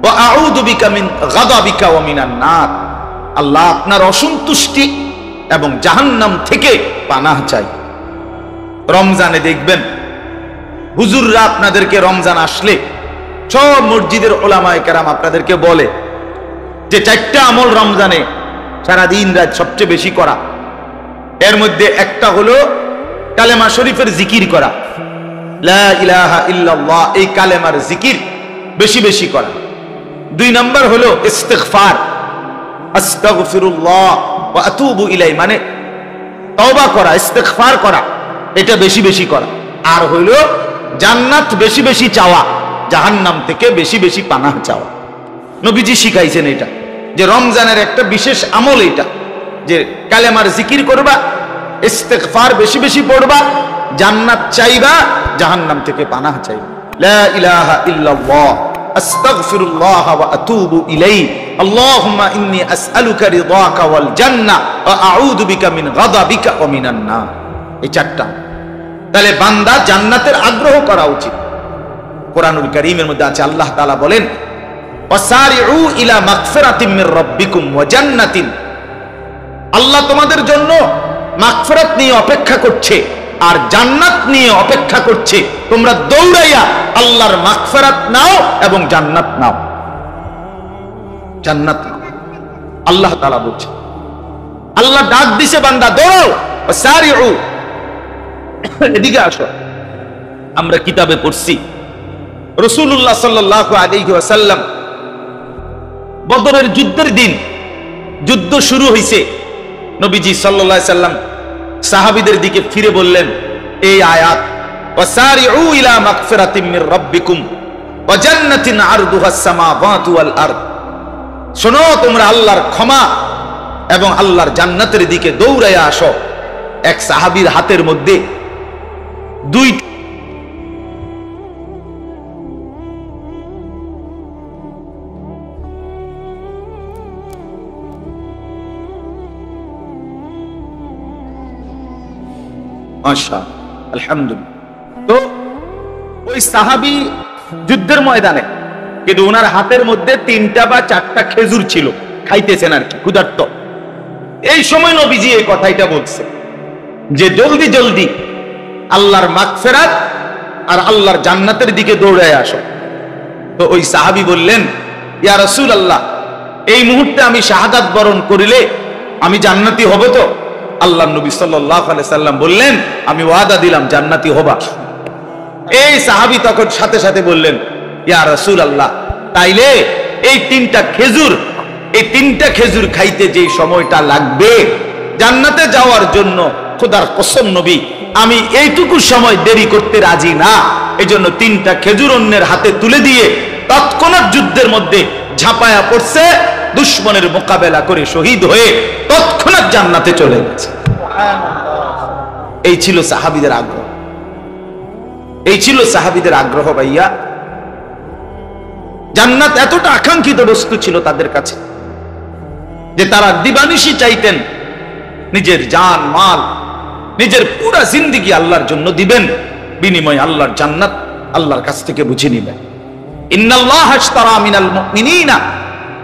Speaker 1: ওয়া আউযু বিকা মিন গাদাবিকা ওয়া মিনান নার, আল্লাহ আপনার অসন্তুষ্টি এবং জাহান্নাম থেকে পানাহ চাই। রমজানে দেখবেন হুজুররা আপনাদেরকে রমজান আসলে সব মসজিদের ওলামায়ে কেরাম আপনাদেরকে বলে যে 4টা আমল রমজানে সারা দিন রাত সবচেয়ে বেশি করা। এর মধ্যে একটা হলো কালেমা শরীফের জিকির করা, লা ইলাহা ইল্লাল্লাহ, এই কালেমার জিকির বেশি বেশি করা। 2 নম্বর হলো ইস্তিগফার, আস্তাগফিরুল্লাহ ওয়া আতুবু ইলাই, মানে তওবা করা, ইস্তেগফার করা, এটা বেশি বেশি করা। আর হইল জান্নাত বেশি বেশি চাওয়া, জাহান্নাম থেকে বেশি বেশি পানাহ চাওয়া। নবীজি শিখাইছেন এটা, যে রমজানের একটা বিশেষ আমল এটা, যে কালেমার জিকির করবা, ইস্তেগফার বেশি বেশি পড়বা, জান্নাত চাইবা, জাহান্নাম থেকে পানাহ চাইবা। লা ইলাহা ইল্লাল্লাহ আস্তাগফিরুল্লাহ ওয়া আতুবু ইলাইহি আল্লাহুম্মা ইন্নী আসআলুকা রিদাকা ওয়াল জান্নাহ ওয়া আউযু বিকা মিন গাযাবিকা ওয়া মিনান নার। এই চারটা। তাহলে বান্দা জান্নাতের আগ্রহ করা উচিত। কোরআনুল কারীমের মধ্যে আছে, আল্লাহ তাআলা বলেন ওয়াসারিউ ইলা মাগফিরাতিম মির রাব্বিকুম ওয়া জান্নাতিন, আল্লাহ তোমাদের জন্য মাগফিরাত নিয়ে অপেক্ষা করছে আর জান্নাত নিয়ে অপেক্ষা করছে। তোমরা দৌড়াইয়া আল্লাহর মাগফিরাত নাও এবং জান্নাত নাও, জান্নাত নাও। আল্লাহ তাআলা বলছে, আল্লাহ ডাক দিছে বান্দা দৌড়াও, ওয়াসারিউ, এদিকে আসো। আমরা কিতাবে পড়ছি রাসূলুল্লাহ সাল্লাল্লাহু আলাইহি ওয়াসাল্লাম বদরের যুদ্ধের দিন, যুদ্ধ শুরু হইছে, নবীজি সাল্লাল্লাহু আলাইহি সাল্লাম সাহাবীদের দিকে ফিরে বললেন এই আয়াত, ওয়াসারিউ ইলা মাগফিরাতিম মির রাব্বিকুম ওয়া জান্নাতিন আরদুহাস সামাওয়াতু ওয়াল আরদ। শোনো, তোমরা আল্লাহর ক্ষমা এবং আল্লাহর জান্নাতের দিকে দৌড়াইয়া আসো। এক সাহাবীর হাতের মধ্যে দুই আলহামদুলিল্লাহ। তো ওই সাহাবী যুদ্ধের ময়দানে, কিন্তু ওনার হাতের মধ্যে 3টা বা 4টা খেজুর ছিল, খাইতেছেন আর কি, ক্ষুধার্ত। এই সময় নবীজি এই কথাটা বলছে যে জলদি জলদি আল্লাহর মাগফিরাত আর আল্লাহর জান্নাতের দিকে দৌড়ায় আসো। তো ওই সাহাবী বললেন, ইয়া রাসূলুল্লাহ, এই মুহূর্তে আমি শাহাদাত বরণ করিলে আমি জান্নাতি হব তো? আল্লাহর নবী সাল্লাল্লাহু আলাইহি সাল্লাম বললেন, আমি ওয়াদা দিলাম জান্নাতি হবা। এই সাহাবী তখন সাথে সাথে বললেন, ইয়া রাসূলুল্লাহ, তাইলে এই 3টা খেজুর, এই 3টা খেজুর খাইতে যে সময়টা লাগবে জান্নাতে যাওয়ার জন্য, খোদার কসম নবী, আমি এইটুকু সময় দেরি করতে রাজি না। এজন্য 3টা খেজুর অন্যের হাতে তুলে দিয়ে তৎক্ষণাৎ যুদ্ধের মধ্যে ঝাঁপায়া পড়ছে, দুশমনের মোকাবেলা করে শহীদ হয়ে তৎক্ষণাৎ জান্নাতে চলে গেছে। এই ছিল সাহাবীদের আগ্রহ, এই ছিল সাহাবীদের আগ্রহ। ভাইয়া, জান্নাত এতটা আকাঙ্ক্ষিত বস্তু ছিল তাদের কাছে যে তারা দিবানিশি চাইতেন নিজের জান মাল, নিজের পুরা জিন্দেগি আল্লাহর জন্য দিবেন, বিনিময়ে আল্লাহর জান্নাত আল্লাহর কাছ থেকে বুঝে নেবেন। ইন্নাল্লাহা আশতারা মিনাল মুমিনিনা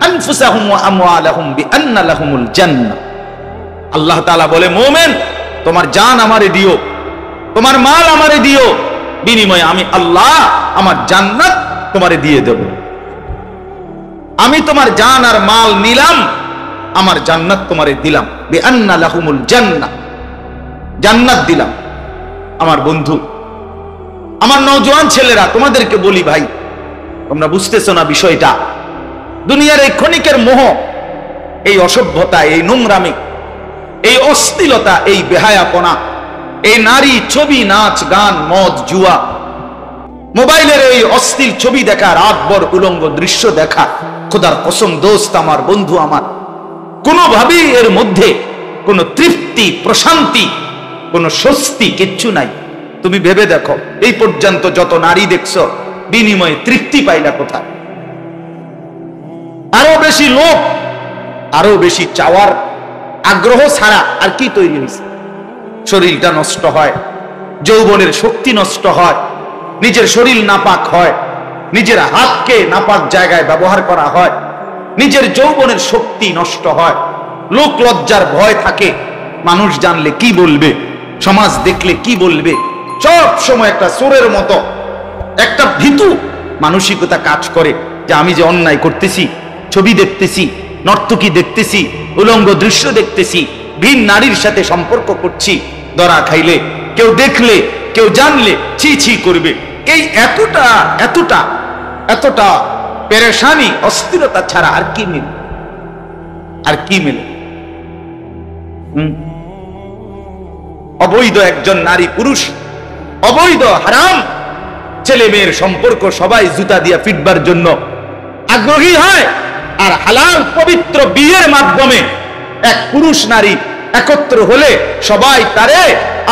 Speaker 1: আনফুসাহুম ওয়া আমওয়ালাহুম বিআন্না লাহুমুল জান্নাহ। আল্লাহ তাআলা বলে, মুমিন, তোমার জান আমারে দিও, তোমার মাল আমারে দিও, বিনিময়ে আমি আল্লাহ আমার জান্নাত তোমারে দিয়ে দেব। আমি তোমার জান আর মাল নিলাম, আমার জান্নাত তোমারে দিলাম, বিআন্না লাহুমুল জান্নাহ, জান্নাত দিলাম। আমার বন্ধু, আমার নওজোয়ান ছেলেরা, তোমাদেরকে বলি ভাই, তোমরা বুঝতেছো না বিষয়টা। দুনিয়ার এই ক্ষণিকের মোহ, এই অসভ্যতা, এই নোংরামি, এই অশ্লীলতা, এই বেহায়াপনা, এই নারী, ছবি, নাচ, গান, মদ, জুয়া, মোবাইলের এই অশ্লীল ছবি দেখা, রাতভর উলঙ্গ দৃশ্য দেখা, খোদার কসম দোস্ত আমার, বন্ধু আমার, কোনোভাবেই এর মধ্যে কোনো তৃপ্তি, প্রশান্তি, কোনো স্বস্তি কিচ্ছু নাই। তুমি ভেবে দেখো, এই পর্যন্ত যত নারী দেখছো, বিনিময়ে তৃপ্তি পাইলা কোথায়? আরো বেশি লোভ, আরো বেশি চাওয়ার আগ্রহ ছাড়া আর কি তৈরি হয়েছে? শরীরটা নষ্ট হয়, যৌবনের শক্তি নষ্ট হয়, নিজের শরীর নাপাক হয়, নিজের হাতকে নাপাক জায়গায় ব্যবহার করা হয়, নিজের যৌবনের শক্তি নষ্ট হয়, লোক লজ্জার ভয় থাকে, মানুষ জানলে কি বলবে, সমাজ দেখলে কি বলবে, সব সময় একটা চোরের মতো একটা ভীতু মানসিকতা কাজ করে যে আমি যে অন্যায় করতেছি, ছবি দেখতেছি, নর্তকী দেখতেছি, উলঙ্গ দৃশ্য দেখতেছি, ভিন নারীর সাথে সম্পর্ক করছি, ধরা খাইলে, কেউ দেখলে, কেউ জানলে ছি ছি করবে। এই এতটা এতটা এতটা পেরেশানি, অস্থিরতা ছাড়া আর কি মিলে? আর কি মিলে? অবৈধ একজন নারী পুরুষ, অবৈধ হারাম ছেলে মেয়ের সম্পর্ক সবাই জুতা দিয়া ফিটবার জন্য আগ্রহী হয়, আর হালাল পবিত্র বিয়ের মাধ্যমে এক পুরুষ নারী একত্র হলে সবাই তারে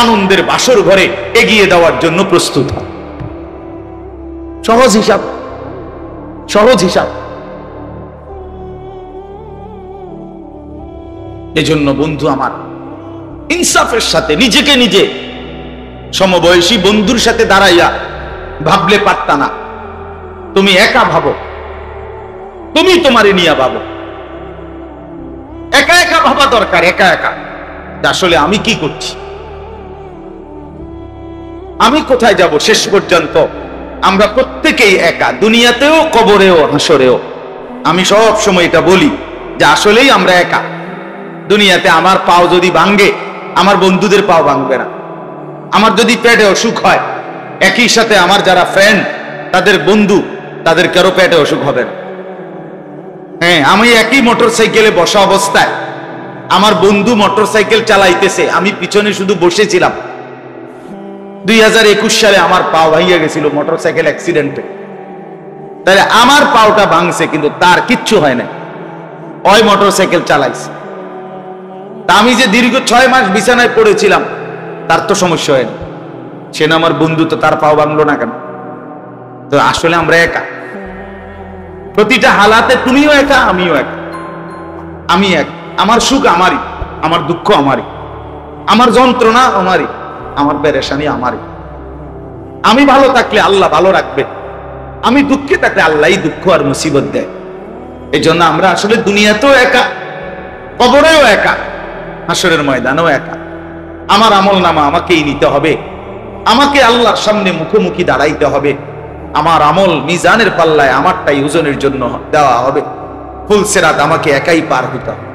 Speaker 1: আনন্দের বাসর ঘরে এগিয়ে দেওয়ার জন্য প্রস্তুত হয়। সহজ হিসাব, সহজ হিসাব। এজন্য বন্ধু আমার, ইনসাফের সাথে নিজেকে নিজে সমবয়সী বন্ধুর সাথে দাঁড়াইয়া ভাবলে পারতা না। তুমি একা ভাবো, তুমি তোমারে নিয়ে ভাবো। একা একা ভাবা দরকার, একা একা। আসলে আমি কি করছি, আমি কোথায় যাব শেষ পর্যন্ত। আমরা প্রত্যেকেই একা, দুনিয়াতেও, কবরেও, হাসরেও। আমি সব সময় এটা বলি যে আসলেই আমরা একা। দুনিয়াতে আমার পাও যদি ভাঙ্গে, আমার বন্ধুদের পাও ভাঙবে না। আমার যদি পেটে অসুখ হয়, একই সাথে আমার যারা ফ্রেন্ড, তাদের বন্ধু, তাদের কারো পেটে অসুখ হবে না। হ্যাঁ, আমি একই মোটর সাইকেলে বসা অবস্থায় আমার বন্ধু মোটর সাইকেল চালাইতেছে, আমি পিছনে শুধু বসেছিলাম। 2021 সালে আমার পাও ভাঙিয়ে গেছিল মোটর সাইকেল অ্যাক্সিডেন্টে। তাহলে আমার পাওটা ভাঙছে, কিন্তু তার কিচ্ছু হয় না, ওই মোটর সাইকেল চালাইছে। তা আমি যে দীর্ঘ 6 মাস বিছানায় পড়েছিলাম, তার তো সমস্যা হয়নি। সে না আমার বন্ধু, তো তার পাও ভাঙলো না কেন? তো আসলে আমরা একা প্রতিটা হালাতে। তুমিও একা, আমিও একা। আমি এক, আমার সুখ আমারই, আমার দুঃখ আমারই, আমার যন্ত্রণা আমারই, আমার পেরেশানি আমারই। আমি ভালো থাকলে আল্লাহ ভালো রাখবে, আমি দুঃখে থাকলে আল্লাহই দুঃখ আর মুসিবত দেয়। এই জন্য আমরা আসলে দুনিয়াতেও একা, কবরেও একা, হাসরের ময়দানেও একা। আমার আমল নামা আমাকেই নিতে হবে, আমাকে আল্লাহর সামনে মুখোমুখি দাঁড়াইতে হবে। আমার আমল মিজানের পাল্লায় আমারটাই ওজনের জন্য দেওয়া হবে। ফুলসেরাত আমাকে একাই পার হতে হবে।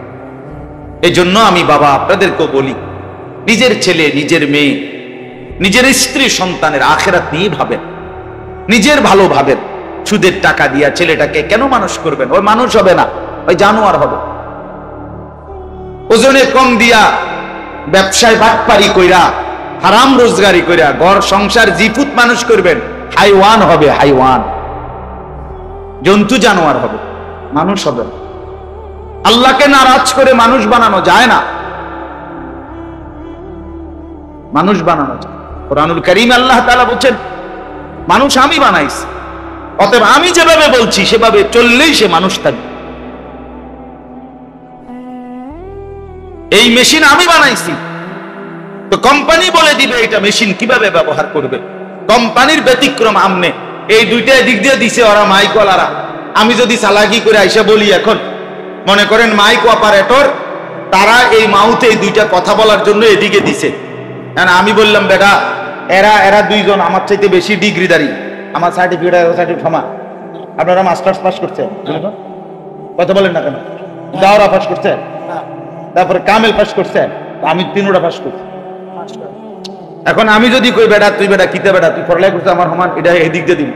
Speaker 1: এই জন্য আমি বাবা আপনাদেরকেও বলি, নিজের ছেলে, নিজের মেয়ে, নিজের স্ত্রী, সন্তানের আখিরাত নিয়ে ভাবেন, নিজের ভালো ভাবেন। সুদের টাকা দিয়া ছেলেটাকে কেন মানুষ করবেন? ওই মানুষ হবে না, ওই জানোয়ার হবে। ওজনে কম দিয়া, ব্যবসায় বাটপারি কইরা, হারাম রোজগারি কইরা ঘর সংসার জিপুত মানুষ করবেন, হাইওয়ান হবে, হাইওয়ান, জন্তু জানোয়ার হবে, মানুষ হবে না। আল্লাহকে নারাজ করে মানুষ বানানো যায় না, মানুষ বানানো যায়। কুরআনুল কারীম আল্লাহ তাআলা বলেন, মানুষ আমি বানাইছি, অতএব আমি যেভাবে বলছি সেভাবে চললেই সে মানুষ থাকবে। এই মেশিন আমি বানাইছি, তো কোম্পানি বলে দিবে এটা মেশিন কিভাবে ব্যবহার করবে। কোম্পানির ব্যতিক্রম আমনে, এই দুইটা দিক দিয়ে দিছে ওরা, মাইকওয়ালারা। আমি যদি চালাকি করে আইসা বলি, এখন মনে করেন মাইক অপারেটর, তারা এই মাউথে এই দুইটা কথা বলার জন্য এদিকে দিছে। আমি বললাম, বেটা এরা দুইজন আমার চাইতে বেশি ডিগ্রিধারী, আমার সার্টিফিকেট ক্ষমা, আপনারা মাস্টার্স পাস করছেন, কথা বলেন না কেন? দাওরা পাস করছেন, তারপরে কামেল পাস করছেন, আমি 3টা পাস করছি। এখন আমি যদি কই, বেটা তুই বেটা কিতে বেটা তুই পড়ালেখা করছিস আমার সমান, এটা এদিক দিয়ে দিন,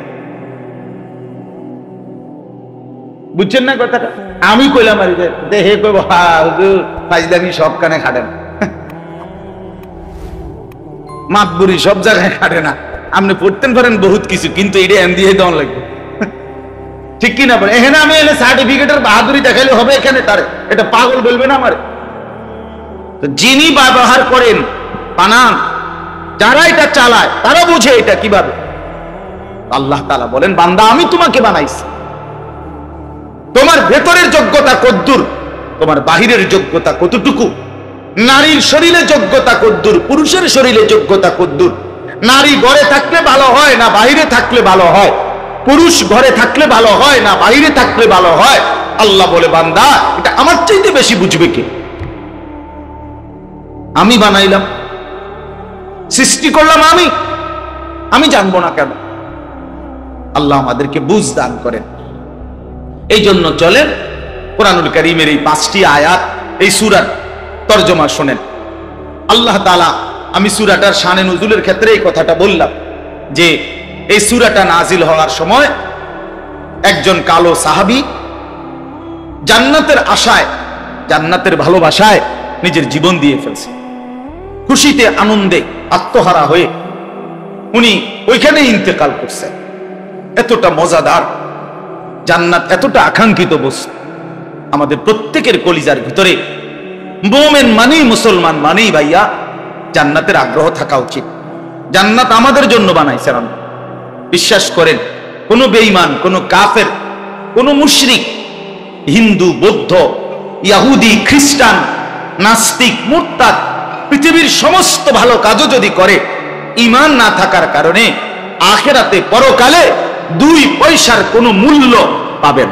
Speaker 1: বুঝছেন না কথাটা? আমি কইলাম আর হে কইব, হুজুর ফাইজলামি সব কানে খাটে না, মাতবুরি সব জায়গায় খাটে না। আপনি পড়তেন পারেন বহুত কিছু, কিন্তু এটা এম দিয়ে দেওয়া লাগবে, ঠিক কিনা বলে? এখানে আমি এলে সার্টিফিকেটের বাহাদুরি দেখাইলে হবে এখানে, তারে এটা পাগল বলবে না আমারে? যিনি ব্যবহার করেন বানান, যারা এটা চালায় তারা বুঝে এটা কিভাবে। আল্লাহ তাআলা বলেন, বান্দা আমি তোমাকে বানাইছি, তোমার ভেতরের যোগ্যতা কদ্দুর, তোমার বাহিরের যোগ্যতা কতটুকু, নারীর শরীরে যোগ্যতা কদ্দুর, পুরুষের শরীরে যোগ্যতা কদ্দুর। নারী ঘরে থাকলে ভালো হয় না বাহিরে থাকলে ভালো হয়, পুরুষ ঘরে থাকলে ভালো হয় না বাহিরে থাকলে ভালো হয়। আল্লাহ বলে, বান্দা এটা আমার চাইতে বেশি বুঝবে কে? আমি বানাইলাম, সৃষ্টি করলাম আমি জানবো না কেন? আল্লাহ আমাদেরকে বুঝ দান করেন। এই জন্য চলেন কুরআনুল কারীমের এই 5টি আয়াত, এই সূরার তরজমা শুনেন। আল্লাহ তাআলা, আমি সূরাটার শানে নুজুলের ক্ষেত্রে এই কথাটা বললাম যে এই সূরাটা নাজিল হওয়ার সময় একজন কালো সাহাবী জান্নাতের আশায়, জান্নাতের ভালোবাসায় নিজের জীবন দিয়ে ফেলছে। খুশিতে আনন্দে আত্মহারা হয়ে উনি ওইখানে ইন্তেকাল করছেন। এতটা মজাদার জান্নাত, এতটা আকাঙ্ক্ষিত বস্তু আমাদের প্রত্যেকের কলিজার ভিতরে। মুমিন মানেই, মুসলমান মানেই ভাইয়া জান্নাতের আগ্রহ থাকা উচিত। জান্নাত আমাদের জন্য বানাইছেন আল্লাহ। বিশ্বাস করেন, কোন বেঈমান, কোন কাফের, কোন মুশরিক, হিন্দু, বৌদ্ধ, ইহুদি, খ্রিস্টান, নাস্তিক, মুরতাদ, পৃথিবীর সমস্ত ভালো কাজও যদি করে, ঈমান না থাকার কারণে আখিরাতে পরকালে 2 পয়সার কোনো মূল্য পাবেন।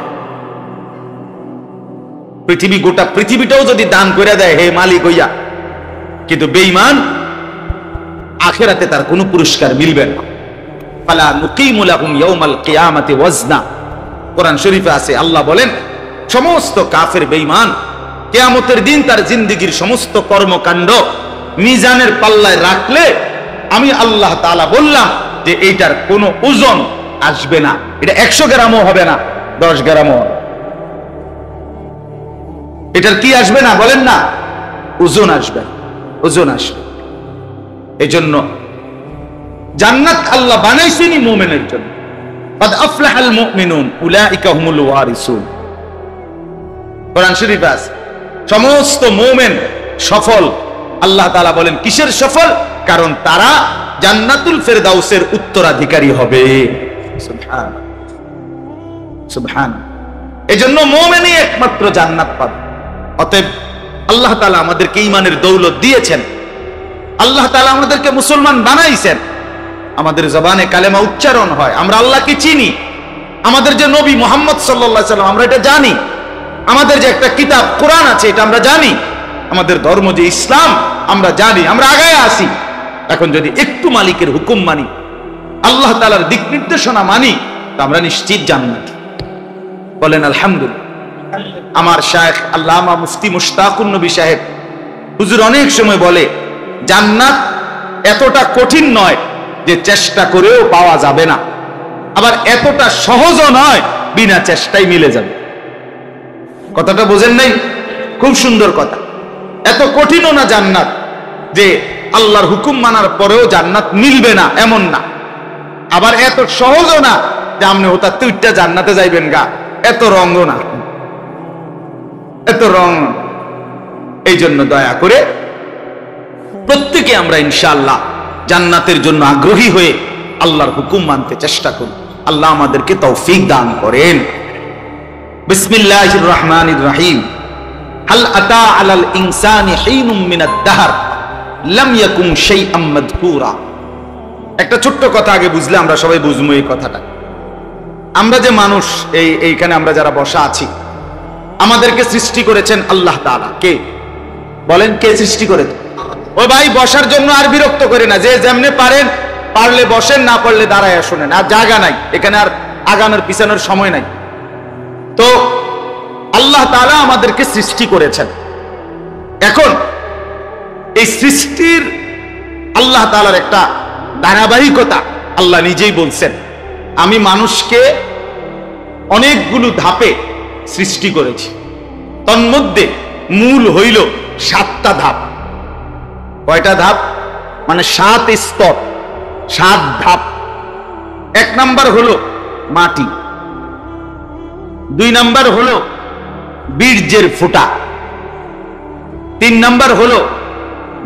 Speaker 1: পৃথিবী, গোটা পৃথিবীটাও যদি দান করে দেয় হে মালিক হইয়া, কিন্তু বেঈমান আখিরাতে তার কোনো পুরস্কার মিলবে না। ফালা নুকিমু লাহুম ইয়াউমাল কিয়ামাতি ওয়াজনা। কোরআন শরীফে আছে, আল্লাহ বলেন সমস্ত কাফের বেঈমান কিয়ামতের দিন তার জিন্দেগীর সমস্ত কর্মকাণ্ড মিজানের পাল্লায় রাখলে আমি আল্লাহ তাআলা বললাম যে এইটার কোনো ওজন আসবে না। এটা 100 গ্রামও হবে না, 10 গ্রামও হবে। এটার কি আসবে না বলেন না? ওজন আসবে, ওজন আসবে। এজন্য জান্নাত আল্লাহ বানাইছেন মুমিনের জন্য। قد أفلح المؤمنون أولئك هم الوارثون। কোরআন শরীফে আছে সমস্ত মুমিন সফল। আল্লাহ তাআলা বলেন কিসের সফল? কারণ তারা জান্নাতুল ফেরদাউসের উত্তরাধিকারী হবে। সুবহান সুবহান। এজন্য মুমিনই একমাত্র জান্নাত পাবে। অতএব আল্লাহ তাআলা আমাদেরকে ঈমানের দৌলত দিয়েছেন, আল্লাহ তাআলা আমাদেরকে মুসলমান বানাইছেন। আমাদের জবানে কালেমা উচ্চারণ হয়, আমরা আল্লাহকে চিনি। আমাদের যে নবী মুহাম্মদ সাল্লাল্লাহু আলাইহি সাল্লাম আমরা এটা জানি। আমাদের যে একটা কিতাব কোরআন আছে এটা আমরা জানি। আমাদের ধর্ম যে ইসলাম আমরা জানি, আমরা আগায় আসি। এখন যদি একটু মালিকের হুকুম মানি, আল্লাহ তাআলার দিক নির্দেশনা মানি, তো আমরা নিশ্চিত জান্নাত। বলেন আলহামদুলিল্লাহ। আমার শায়েখ আল্লামা মুফতি মুশতাকুন নবী সাহেব হুজুর অনেক সময় বলে জান্নাত এতটা কঠিন নয় যে চেষ্টা করেও পাওয়া যাবে না, আবার এতটা সহজও নয় বিনা চেষ্টায় মিলে যাবে। কথাটা বোঝেন নাই? খুব সুন্দর কথা। এত কঠিনও না জান্নাত যে আল্লাহর হুকুম মানার পরেও জান্নাত মিলবে না, এমন না। আবার এত সহজও না যে আপনি হঠাৎ তুইটা জান্নাতে যাইবেন গা, এত রঙও না, এত রং। এই জন্য দয়া করে প্রত্যেকে আমরা ইনশাআল্লাহ জান্নাতের জন্য আগ্রহী হয়ে আল্লাহর হুকুম মানতে চেষ্টা করি। আল্লাহ আমাদেরকে তৌফিক দান করেন। বিসমিল্লাহির রহমানির রহিম। হাল আতা আলাল ইনসানি হিনুম মিনাদ দাহর লাম ইয়াকুন শাইআম মাযকুরা। একটা ছোট্ট কথা আগে বুঝলে আমরা সবাই বুঝবো এই কথাটা। আমরা যে মানুষ, এইখানে আমরা যারা বসা আছি, আমাদেরকে সৃষ্টি করেছেন আল্লাহ তাআলা। কে বলেন? কে সৃষ্টি করেছেন? ও ভাই, বসার জন্য আর বিরক্ত করে না, যে যেমনে পারেন, পারলে বসেন, না পারলে দাঁড়ায় শোনেন। আর জায়গা নাই এখানে, আর আগানোর পিছানোর সময় নাই। তো আল্লাহ তাআলা আমাদেরকে সৃষ্টি করেছেন। এখন এই সৃষ্টির আল্লাহ তাআলার একটা ধারাবাহিকতা আল্লাহ নিজেই বলছেন, আমি মানুষকে অনেকগুলো ধাপে সৃষ্টি করেছি। তন্মধ্যে মূল হইল 7টা ধাপ। কয়টা ধাপ? মানে 7 স্তর, 7 ধাপ। 1 নাম্বার হলো মাটি, 2 নাম্বার হলো বীর্যের ফোঁটা, 3 নাম্বার হলো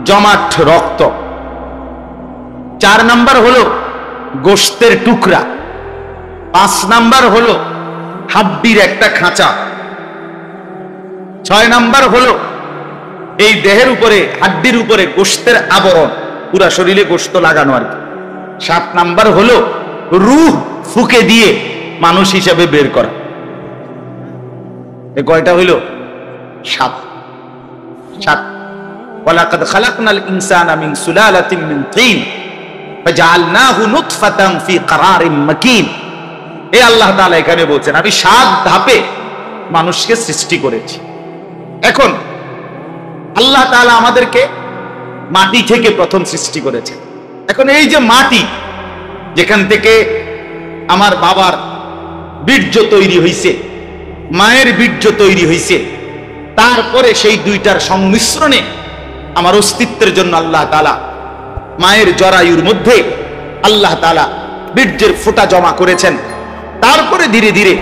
Speaker 1: জমাট রক্ত, 4 নাম্বার হলো গোশতের টুকরা, 5 নাম্বার হলো হাড্ডির একটা খাঁচা, 6 নাম্বার হলো এই দেহের উপরে, হাড্ডির উপরে গোশতের আবরণ, পুরা শরীরে গোশত লাগানো আর কি। 7 নাম্বার হলো রূহ ফুকে দিয়ে মানুষ হিসেবে বের করা। এই কয়টা হইল? 7। ওয়ালাকাদ খালাকনাল ইনসানা মিন সুলালাতিন মিন তিন ফাজআলনাহু নুতফাতান ফি ক্বারারিন মাকিন। এই আল্লাহ তাআলা এখানে বলছেন আমি 7 ধাপে মানুষকে সৃষ্টি করেছি। এখন আল্লাহ তাআলা আমাদেরকে মাটি থেকে প্রথম সৃষ্টি করেছেন। এখন এই যে মাটি, যেখান থেকে আমার বাবার বীর্য তৈরি হইছে, মায়ের বীর্য তৈরি হইছে, তারপরে সেই দুইটার সংমিশ্রণে আমার অস্তিত্বের জন্য আল্লাহ তাআলা মায়ের জরায়ুর মধ্যে আল্লাহ তাআলা বীর্যের ফোঁটা জমা করেছেন, তারপরে ধীরে ধীরে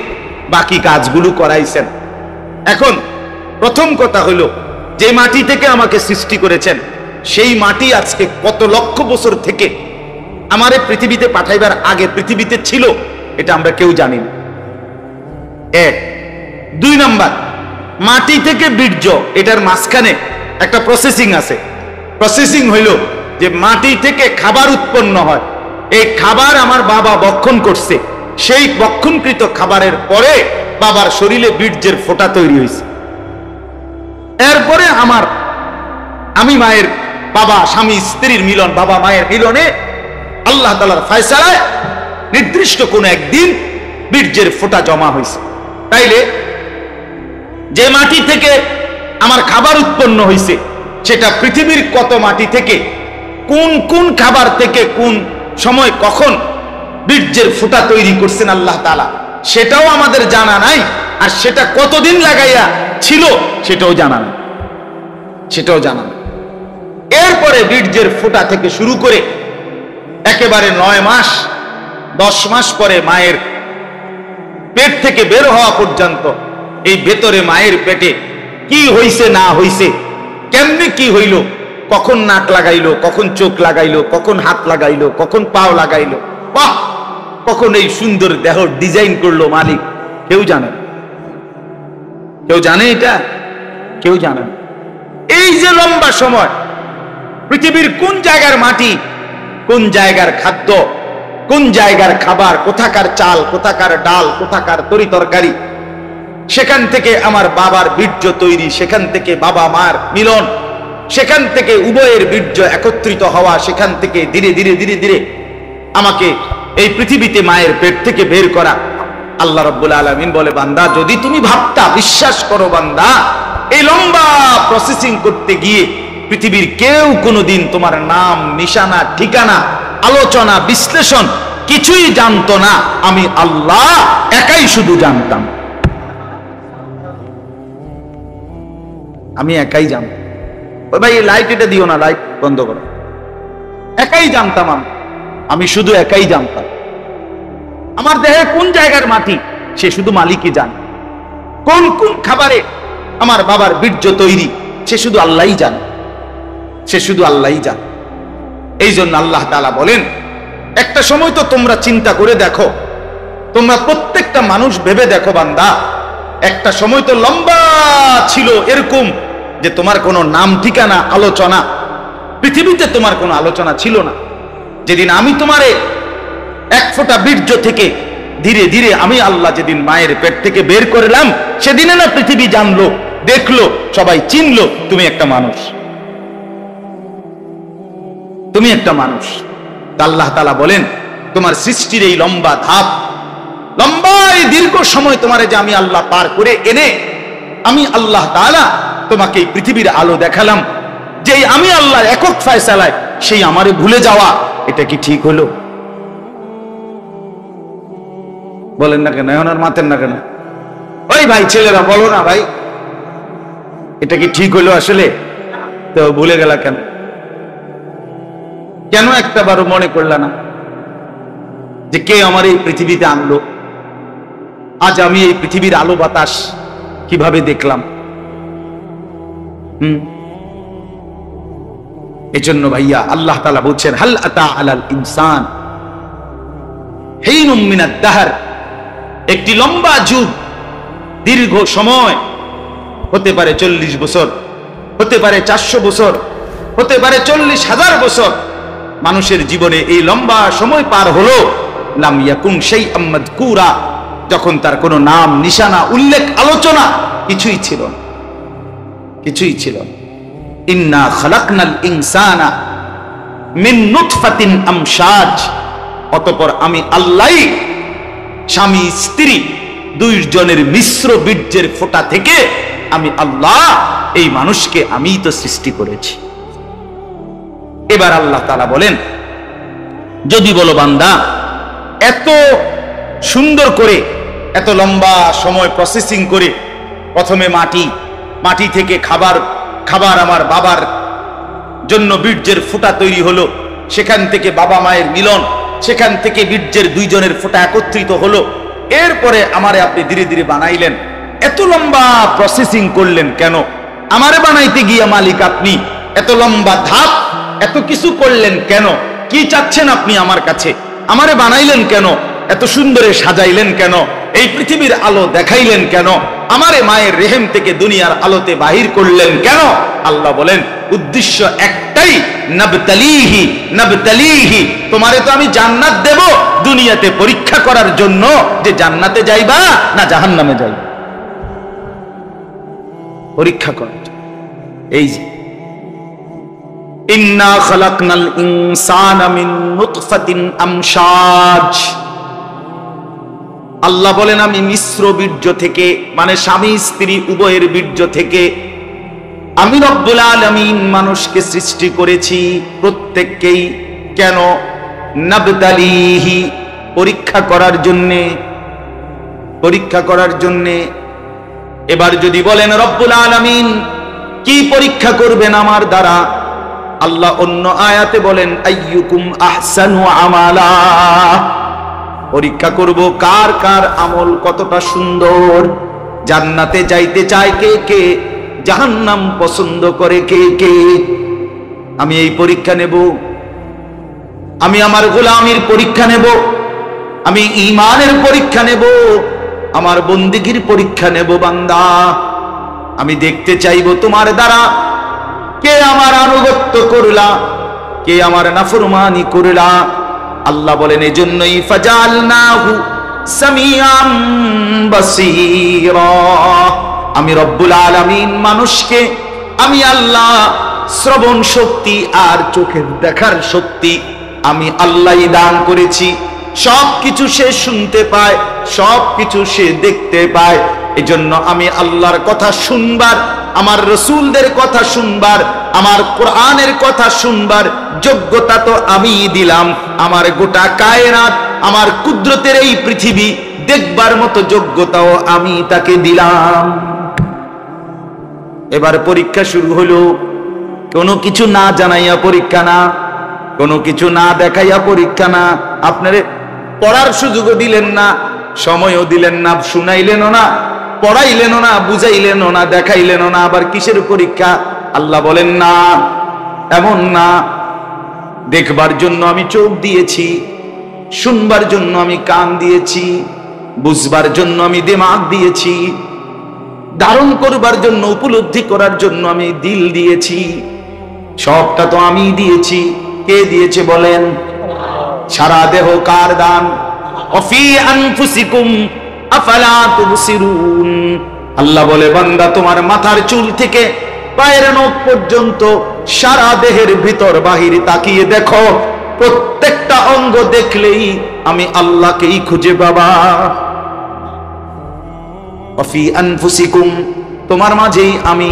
Speaker 1: বাকি কাজগুলো করাইছেন। এখন প্রথম কথা হলো, যে মাটি থেকে আমাকে সৃষ্টি করেছেন সেই মাটি আজকে কত লক্ষ বছর থেকে আমারে পৃথিবীতে পাঠাইবার আগে পৃথিবীতে ছিল এটা আমরা কেউ জানি না। এক। দুই নাম্বার, মাটি থেকে বীর্য, এটার মাঝখানে একটা প্রসেসিং আছে। প্রসেসিং হইল যে মাটি থেকে খাবার উৎপন্ন হয়, এই খাবার আমার বাবা ভক্ষণ করছে, সেই ভক্ষণকৃত খাবারের পরে বাবার শরীরে বীর্যের ফোঁটা তৈরি হয়েছে। এরপরে আমি মায়ের বাবা স্বামী স্ত্রীর মিলন, বাবা মায়ের মিলনে আল্লাহ তাআলার ফয়সালায় নির্দিষ্ট কোন একদিন বীর্যের ফোঁটা জমা হয়েছে। তাইলে যে মাটি থেকে আমার খাবার উৎপন্ন হয়েছে সেটা পৃথিবীর কত মাটি থেকে কোন কোন খাবার থেকে কোন সময় কখন বীর্যের ফোঁটা তৈরি করছেন আল্লাহ তাআলা সেটাও আমাদের জানা নাই, আর সেটা কতদিন লাগাইয়া ছিল সেটাও জানা নাই, সেটাও জানা নাই। এরপরে বীর্যের ফোঁটা থেকে শুরু করে একেবারে 9 মাস 10 মাস পরে মায়ের পেট থেকে বের হওয়া পর্যন্ত এই ভেতরে মায়ের পেটে কি হইছে না হইছে, কেমনে কি হইল, কখন নাক লাগাইলো, কখন চোখ লাগাইলো, কখন হাত লাগাইলো, কখন পাও লাগাইলো, বাহ, কখন এই সুন্দর দেহ ডিজাইন করলো মালিক, কেউ জানে না। কেউ জানে এটা? কেউ জানে না। এই যে লম্বা সময় পৃথিবীর কোন জায়গার মাটি, কোন জায়গার খাদ্য, কোন জায়গার খাবার, কোথাকার চাল, কোথাকার ডাল, কোথাকার তরি তরকারি, সেখান থেকে আমার বাবার বীর্য তৈরি, সেখান থেকে বাবা মার মিলন, সেখান থেকে উভয়ের বীর্য একত্রিত হওয়া, সেখান থেকে ধীরে ধীরে ধীরে ধীরে আমাকে এই পৃথিবীতে মায়ের পেট থেকে বের করা। আল্লাহ রাব্বুল আলামিন বলে, বান্দা যদি তুমি ভাবতা, বিশ্বাস করো বান্দা, এই লম্বা প্রসেসিং করতে গিয়ে পৃথিবীর কেউ কোনোদিন তোমার নাম, নিশানা, ঠিকানা, আলোচনা, বিশ্লেষণ কিছুই জানতো না, আমি আল্লাহ একাই শুধু জানতাম। আমি একাই জানতাম। ওই ভাই লাইট এটা দিও না, লাইট বন্ধ করো। একাই জানতাম, আমি শুধু একাই জানতাম। আমার দেহে কোন জায়গার মাটি সে শুধু মালিকই জানে, কোন কোন খাবারে আমার বাবার বীর্য তৈরি সে শুধু আল্লাহই জানে, সে শুধু আল্লাহই জানে। এই জন্য আল্লাহ তাআলা বলেন, একটা সময় তো তোমরা চিন্তা করে দেখো, তোমরা প্রত্যেকটা মানুষ ভেবে দেখো বান্দা, একটা সময় তো লম্বা ছিল এরকম যে তোমার কোনো নাম, ঠিকানা, আলোচনা, পৃথিবীতে তোমার কোনো আলোচনা ছিল না। যেদিন আমি তোমারে এক ফোঁটা বীর্য থেকে ধীরে ধীরে আমি আল্লাহ যেদিন মায়ের পেট থেকে বের করলাম, সেদিনে না পৃথিবী জানলো, দেখলো, সবাই চিনলো তুমি একটা মানুষ, তুমি একটা মানুষ। আল্লাহ তাআলা বলেন, তোমার সৃষ্টির এই লম্বা ধাপ, লম্বা এই দীর্ঘ সময় তোমারে যে আমি আল্লাহ পার করে এনে আমি আল্লাহ তাআলা তোমাকে এই পৃথিবীর আলো দেখালাম, যে আমি আল্লাহ একক ফয়সালায় সেই আমারে ভুলে যাওয়া, এটা কি ঠিক হলো? বলেন না কেন? এখন আর মাতেন না কেন? ওই ভাই ছেলেরা বলো না ভাই, এটা কি ঠিক হলো আসলে? তো ভুলে গেলা কেন? কেন একটা বারো মনে করলা না যে কে আমার এই পৃথিবীতে আনলো? আজ আমি এই পৃথিবীর আলো বাতাস কিভাবে দেখলাম? এজন্য ভাইয়া আল্লাহ তাআলা বলছেন, হাল আতা আলাল ইনসান হিনুম মিনাদ দাহর, একটি লম্বা যুগ, দীর্ঘ সময়, হতে পারে 40 বছর, হতে পারে 400 বছর, হতে পারে 40,000 বছর, মানুষের জীবনে এই লম্বা সময় পার হলো, লাম ইয়াকুন শাইআম মাযকুরা, যখন তার কোনো নাম, নিশানা, উল্লেখ, আলোচনা কিছুই ছিল না, কিছুই ছিল না। ইন্না খালাকনাল ইনসানা মিন নুতফাতিন আমশাজ, অতঃপর আমি আল্লাহ স্বামী স্ত্রী দুইজনের মিশ্র বীর্যের ফোঁটা থেকে আমি আল্লাহ এই মানুষকে আমিই তো সৃষ্টি করেছি। এবার আল্লাহ তাআলা বলেন, যদি বলো বান্দা এত সুন্দর করে, এত লম্বা সময় প্রসেসিং করে প্রথমে মাটি, মাটি থেকে খাবার আমার বাবার জন্য বীর্যের ফোঁটা তৈরি হলো, সেখান থেকে বাবা মায়ের মিলন, সেখান থেকে বীর্যের দুইজনের ফোঁটা একত্রিত হলো, এরপরে আমারে আপনি ধীরে ধীরে বানাইলেন। এত লম্বা প্রসেসিং করলেন কেন? আমারে বানাইতে গিয়ে মালিক আপনি এত লম্বা ধাপ, এত কিছু করলেন কেন? কি চাচ্ছেন আপনি আমার কাছে? আমারে বানাইলেন কেন? এত সুন্দরে সাজাইলেন কেন? এই পৃথিবীর আলো দেখাইলেন কেন? আমারে মায়ের রেহেম থেকে দুনিয়ার আলোতে বাহির করলেন কেন? আল্লাহ বলেন উদ্দেশ্য একটাই, নাবতালিহি নাবতালিহি, তোমারে তো আমি জান্নাত দেব দুনিয়াতে পরীক্ষা করার জন্য, যে জান্নাতে যাইবা না জাহান্নামে যাইবা, পরীক্ষা করার জন্য। এই যে ইন্না খালাকনাল ইনসানা মিন নুতফাতিন আমশাজ, আল্লাহ বলেন আমি মিশ্র বীর্য থেকে, মানে স্বামী স্ত্রী উভয়ের বীর্য থেকে আমি রব্বুল আলামিন মানুষকে সৃষ্টি করেছি, প্রত্যেককেই। কেন? নাবতালিহি, পরীক্ষা করার জন্যে, পরীক্ষা করার জন্যে। এবার যদি বলেন রব্বুল আলামিন কি পরীক্ষা করবেন আমার দ্বারা? আল্লাহ অন্য আয়াতে বলেন আইয়ুকুম আহসানু আমালা, পরীক্ষা করব কার কার আমল কতটা সুন্দর। জান্নাতে যাইতে চায় কে কে, জাহান্নাম পছন্দ করে কে কে। আমি এই পরীক্ষা নেব, আমি আমার গোলামির পরীক্ষা নেব, আমি ঈমানের পরীক্ষা নেব, আমার বন্দেগীর পরীক্ষা নেব। বান্দা, আমি দেখতে চাইব তোমার দ্বারা কে আমার আনুগত্য করলা, কে আমার নাফরমানি করলা। আল্লাহ বলেন এজন্যই ফাজালনাহু সামিআম বাসীরা, আমি রব্বুল আলামিন মানুষকে, আমি আল্লাহ শ্রবণ শক্তি আর চোখের দেখার শক্তি আমি আল্লাহই দান করেছি। সবকিছু সে শুনতে পায়, সবকিছু সে দেখতে পায়। এজন্য আমি আল্লাহর কথা শুনবার, আমার রসুলদের কথা শুনবার, আমার কোরআনের কথা শুনবার যোগ্যতা তো আমি দিলাম। আমার গোটা কায়নাত, আমার কুদরতের এই পৃথিবী দেখবার মতো যোগ্যতাও আমি তাকে দিলাম। এবার পরীক্ষা শুরু হলো। কোনো কিছু না জানাইয়া পরীক্ষা না, কোনো কিছু না দেখাইয়া পরীক্ষা না। আপনারে পড়ার সুযোগও দিলেন না, সময়ও দিলেন না, শুনাইলেনও না, পড়াইলেনও না, বুঝাইলেনও না, দেখাইলেনও না। আবার কিসের পরীক্ষা? আল্লাহ বলেন না, এমন না। দেখবার জন্য আমি চোখ দিয়েছি, শুনবার জন্য আমি কান দিয়েছি, বুঝবার জন্য আমি দিমাগ দিয়েছি, ধারণ করবার জন্য, উপলব্ধি করার জন্য আমি দিল দিয়েছি। সবটা তো আমি দিয়েছি। কে দিয়েছে বলেন? সারা দেহ কার দান? অফি আনফুসিকুম আফালা তুবসিরুন। আল্লাহ বলে বান্দা তোমার মাথার চুল থেকে পায়ের নখ পর্যন্ত সারা দেহের ভিতর বাহির তাকিয়ে দেখো, প্রত্যেকটা অঙ্গ দেখলেই আমি আল্লাহকেই খুঁজে পাবা। অফি আনফুসিকুম, তোমার মাঝেই আমি,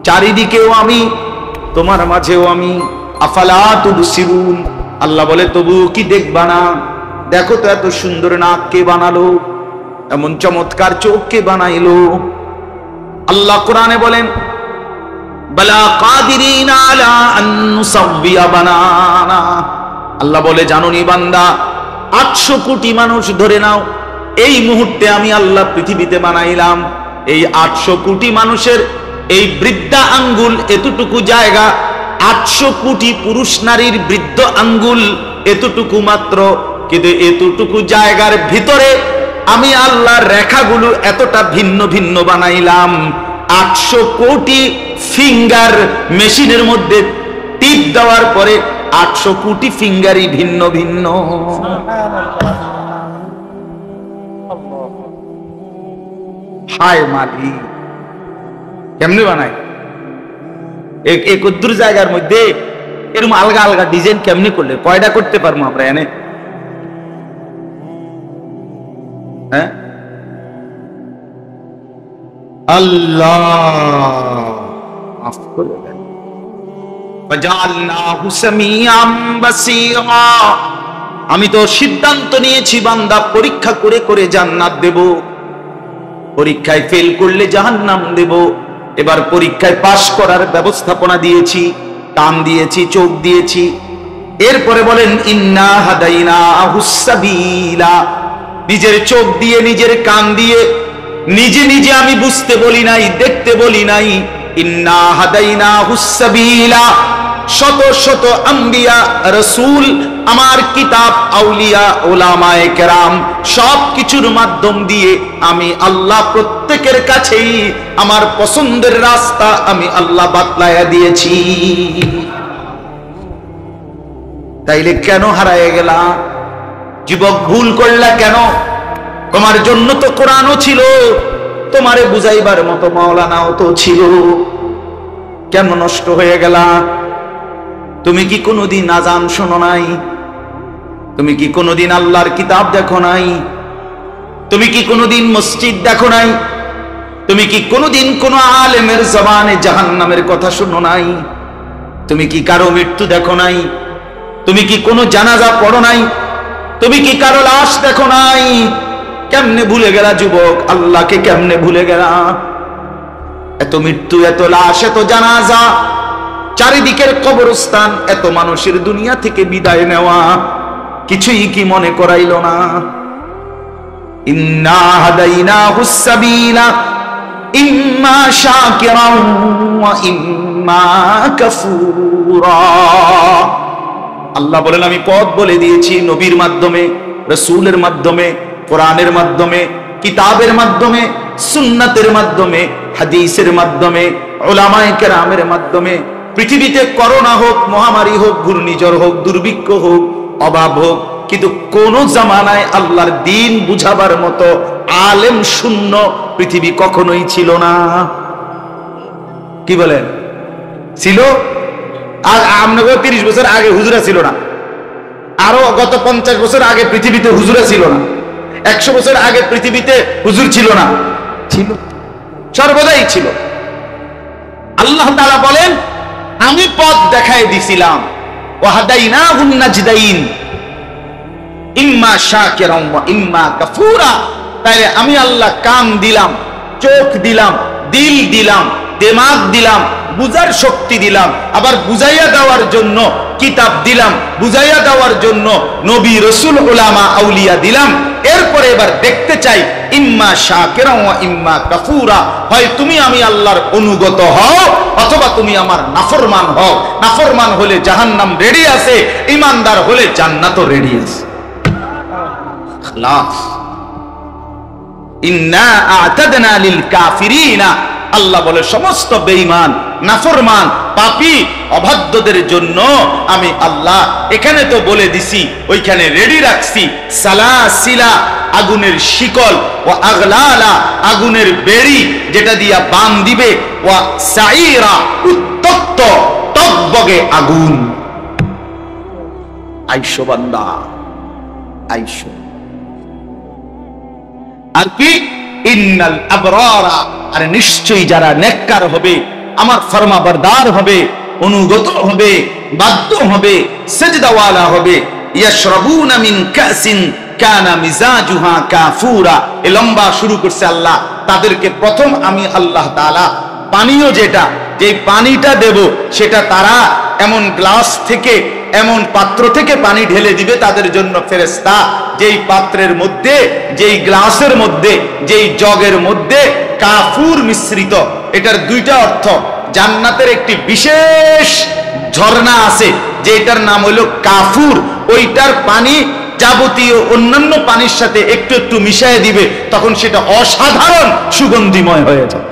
Speaker 1: চারিদিকেও আমি, তোমার মাঝেও আমি। আফালা তুবসিরুন, আল্লাহ বলে তবু কি দেখবা না? দেখো তো এত সুন্দর নাক কে বানালো, এমন চমৎকার চোখ কে বানাইলো। আল্লাহ কোরআনে বলেন বালা কাদিরিনা আলা আন নুসাব্বিয়া বানানা। আল্লাহ বলে জানোনি বান্দা, 800 কোটি মানুষ ধরে নাও এই মুহূর্তে আমি আল্লাহ পৃথিবীতে বানাইলাম। এই 800 কোটি মানুষের এই বৃদ্ধা আঙ্গুল এতটুকু জায়গা, 800 কোটি পুরুষ নারীর বৃদ্ধ আঙ্গুল এতটুকু মাত্র, কিন্তু এতটুকু জায়গার ভিতরে আমি আল্লাহর রেখাগুলো এতটা ভিন্ন ভিন্ন বানাইলাম। 800 কোটি ফিঙ্গার মেশিনের মধ্যে টিপ দেওয়ার পরে 800 কোটি ফিঙ্গারই ভিন্ন ভিন্ন। হায় মালি, কেমনে বানাই? এক দূর জায়গার মধ্যে এরকম আলগা আলগা ডিজাইন কেমনি করলে কয়টা করতে পারবো আমরা এনে? হ্যাঁ, আল্লাহ মাফ করে দেন। ফাজালনাহু সামিআম বাসীরা, আমি তো সিদ্ধান্ত নিয়েছি বান্দা পরীক্ষা করে করে জান্নাত দেব। পরীক্ষায় ফেল করলে জাহান্নাম দেব। এবার পরীক্ষায় পাশ করার ব্যবস্থাপনা দিয়েছি, কান দিয়েছি, চোখ দিয়েছি। এরপরে বলেন ইন্না হাদাইনাহুস সাবিলা, নিজের চোখ দিয়ে, নিজের কান দিয়ে, নিজে নিজে আমি বুঝতে বলি নাই, দেখতে বলি নাই। ইন্না হাদাইনাহুস সাবিলা, শত শত আম্বিয়া, রাসূল, আমার কিতাব, আউলিয়া, উলামায়ে কেরাম, সব কিছুর মাধ্যম দিয়ে আমি আল্লাহ প্রত্যেকের কাছেই আমার পছন্দের রাস্তা আমি আল্লাহ বাতলায়া দিয়েছি। তাইলে কেন হারায় গেলা? যুবক ভুল করলা কেন? তোমার জন্য তো কোরআনও ছিল, তোমারে বুঝাইবার মতো মাওলানাও তো ছিল, কেন নষ্ট হয়ে গেলা? তুমি কি কোনোদিন আযান শোনো নাই? তুমি কি কোনোদিন আল্লাহর কিতাব দেখো নাই? তুমি কি কোনোদিন মসজিদ দেখো নাই? তুমি কি কোনোদিন কোন আলেমের জবানে জাহান্নামের কথা শুনো নাই? তুমি কি কারো মৃত্যু দেখো নাই? তুমি কি কোনো জানাজা পড়ো নাই? তুমি কি কারো লাশ দেখো নাই? কেমনে ভুলে গেলা যুবক? আল্লাহকে কেমনে ভুলে গেলা? এত মৃত্যু, এত লাশ, এত জানাজা, চারিদিকের কবরস্থান, এত মানুষের দুনিয়া থেকে বিদায় নেওয়া, কিছুই কি মনে করাইল না? ইন্না হাদাইনাহুস সাবিলা ইম্মা শাকিরান ওয়া ইম্মা কাফুরা। আল্লাহ বলেন আমি পথ বলে দিয়েছি নবীর মাধ্যমে, রাসূলের মাধ্যমে, কোরআনের মাধ্যমে, কিতাবের মাধ্যমে, সুন্নাতের মাধ্যমে, হাদিসের মাধ্যমে, উলামায়ে কেরামের মাধ্যমে। পৃথিবীতে করোনা হোক, মহামারী হোক, ঘূর্ণিঝড় হোক, দুর্ভিক্ষ হোক, অভাব হোক, কিন্তু কোন জামানায় আল্লাহর দ্বীন বুঝাবার মতো আলেম শূন্য পৃথিবী কখনোই ছিল না। কি বলেন? ছিল? আর আপনাকে 30 বছর আগে হুজুরা ছিল না, আরো গত 50 বছর আগে পৃথিবীতে হুজুরা ছিল না, 100 বছর আগে পৃথিবীতে হুজুর ছিল না? ছিল, সর্বদাই ছিল। আল্লাহ তাআলা বলেন আমি পথ দেখায় দিছিলাম, ওয়া হাদাইনাহুন নাজদাইন ইম্মা শাকিরান ওয়া ইম্মা কাফুরা। তাইলে আমি আল্লাহ কান দিলাম, চোখ দিলাম, দিল দিলাম, দিমাগ দিলাম, বুঝার শক্তি দিলাম, আবার বুঝাইয়া দেওয়ার জন্য কিতাব দিলাম, বুঝাইয়া দেওয়ার জন্য নবী, রাসূল, উলামা, আউলিয়া দিলাম। এরপরে এবার দেখতে চাই ইম্মা শাকিরান ওয়া ইম্মা কাফুরা, হয় তুমি আমি আল্লাহর অনুগত হও অথবা তুমি আমার নাফরমান হও। নাফরমান হলে জাহান্নাম রেডি আছে, ঈমানদার হলে জান্নাতও রেডি আছে। খালাস। ইন্না আ'তাদনা লিল কাফিরিনা, আল্লাহ বলে সমস্ত বেঈমান, নাফরমান, পাপী, অবাধ্যদের জন্য আমি আল্লাহ এখানে তো বলে দিছি, ওইখানে রেডি রাখছি সালাসিলা, আগুনের শিকল, ও আগলালা, আগুনের বেড়ি যেটা দিয়া বান দিবে, ওয়া সাইরা, উত্তপ্ত টকবগে আগুন। আইসো বান্দা, আইসো। আর কি? ইন্নাল আবরারা, আর নিশ্চয়ই যারা নেককার হবে, আমার ফরমাবরদার হবে, অনুগত হবে, বাধ্য হবে, সিজদাওয়ালা হবে, ইয়াশরাবুনা মিন কাসিন কানা মিজাজুহা কাফুরা। এই লম্বা শুরু করছে আল্লাহ। তাদেরকে প্রথম আমি আল্লাহ তাআলা পানীয় যেটা, যে পানিটা দেব সেটা তারা এমন গ্লাস থেকে, এমন পাত্র থেকে পানি ঢেলে দিবে তাদের জন্য ফেরেশতা, যেই পাত্রের মধ্যে, যেই গ্লাসের মধ্যে, যেই জগের মধ্যে কাফুর মিশ্রিত। এটার দুইটা অর্থ। জান্নাতের একটি বিশেষ ঝর্ণা আছে যেটার নাম হলো কাফুর, ওইটার পানি যাবতীয় অন্যান্য পানির সাথে একটু একটু মিশিয়ে দিবে, তখন সেটা অসাধারণ সুগন্ধিময় হয়ে যাবে।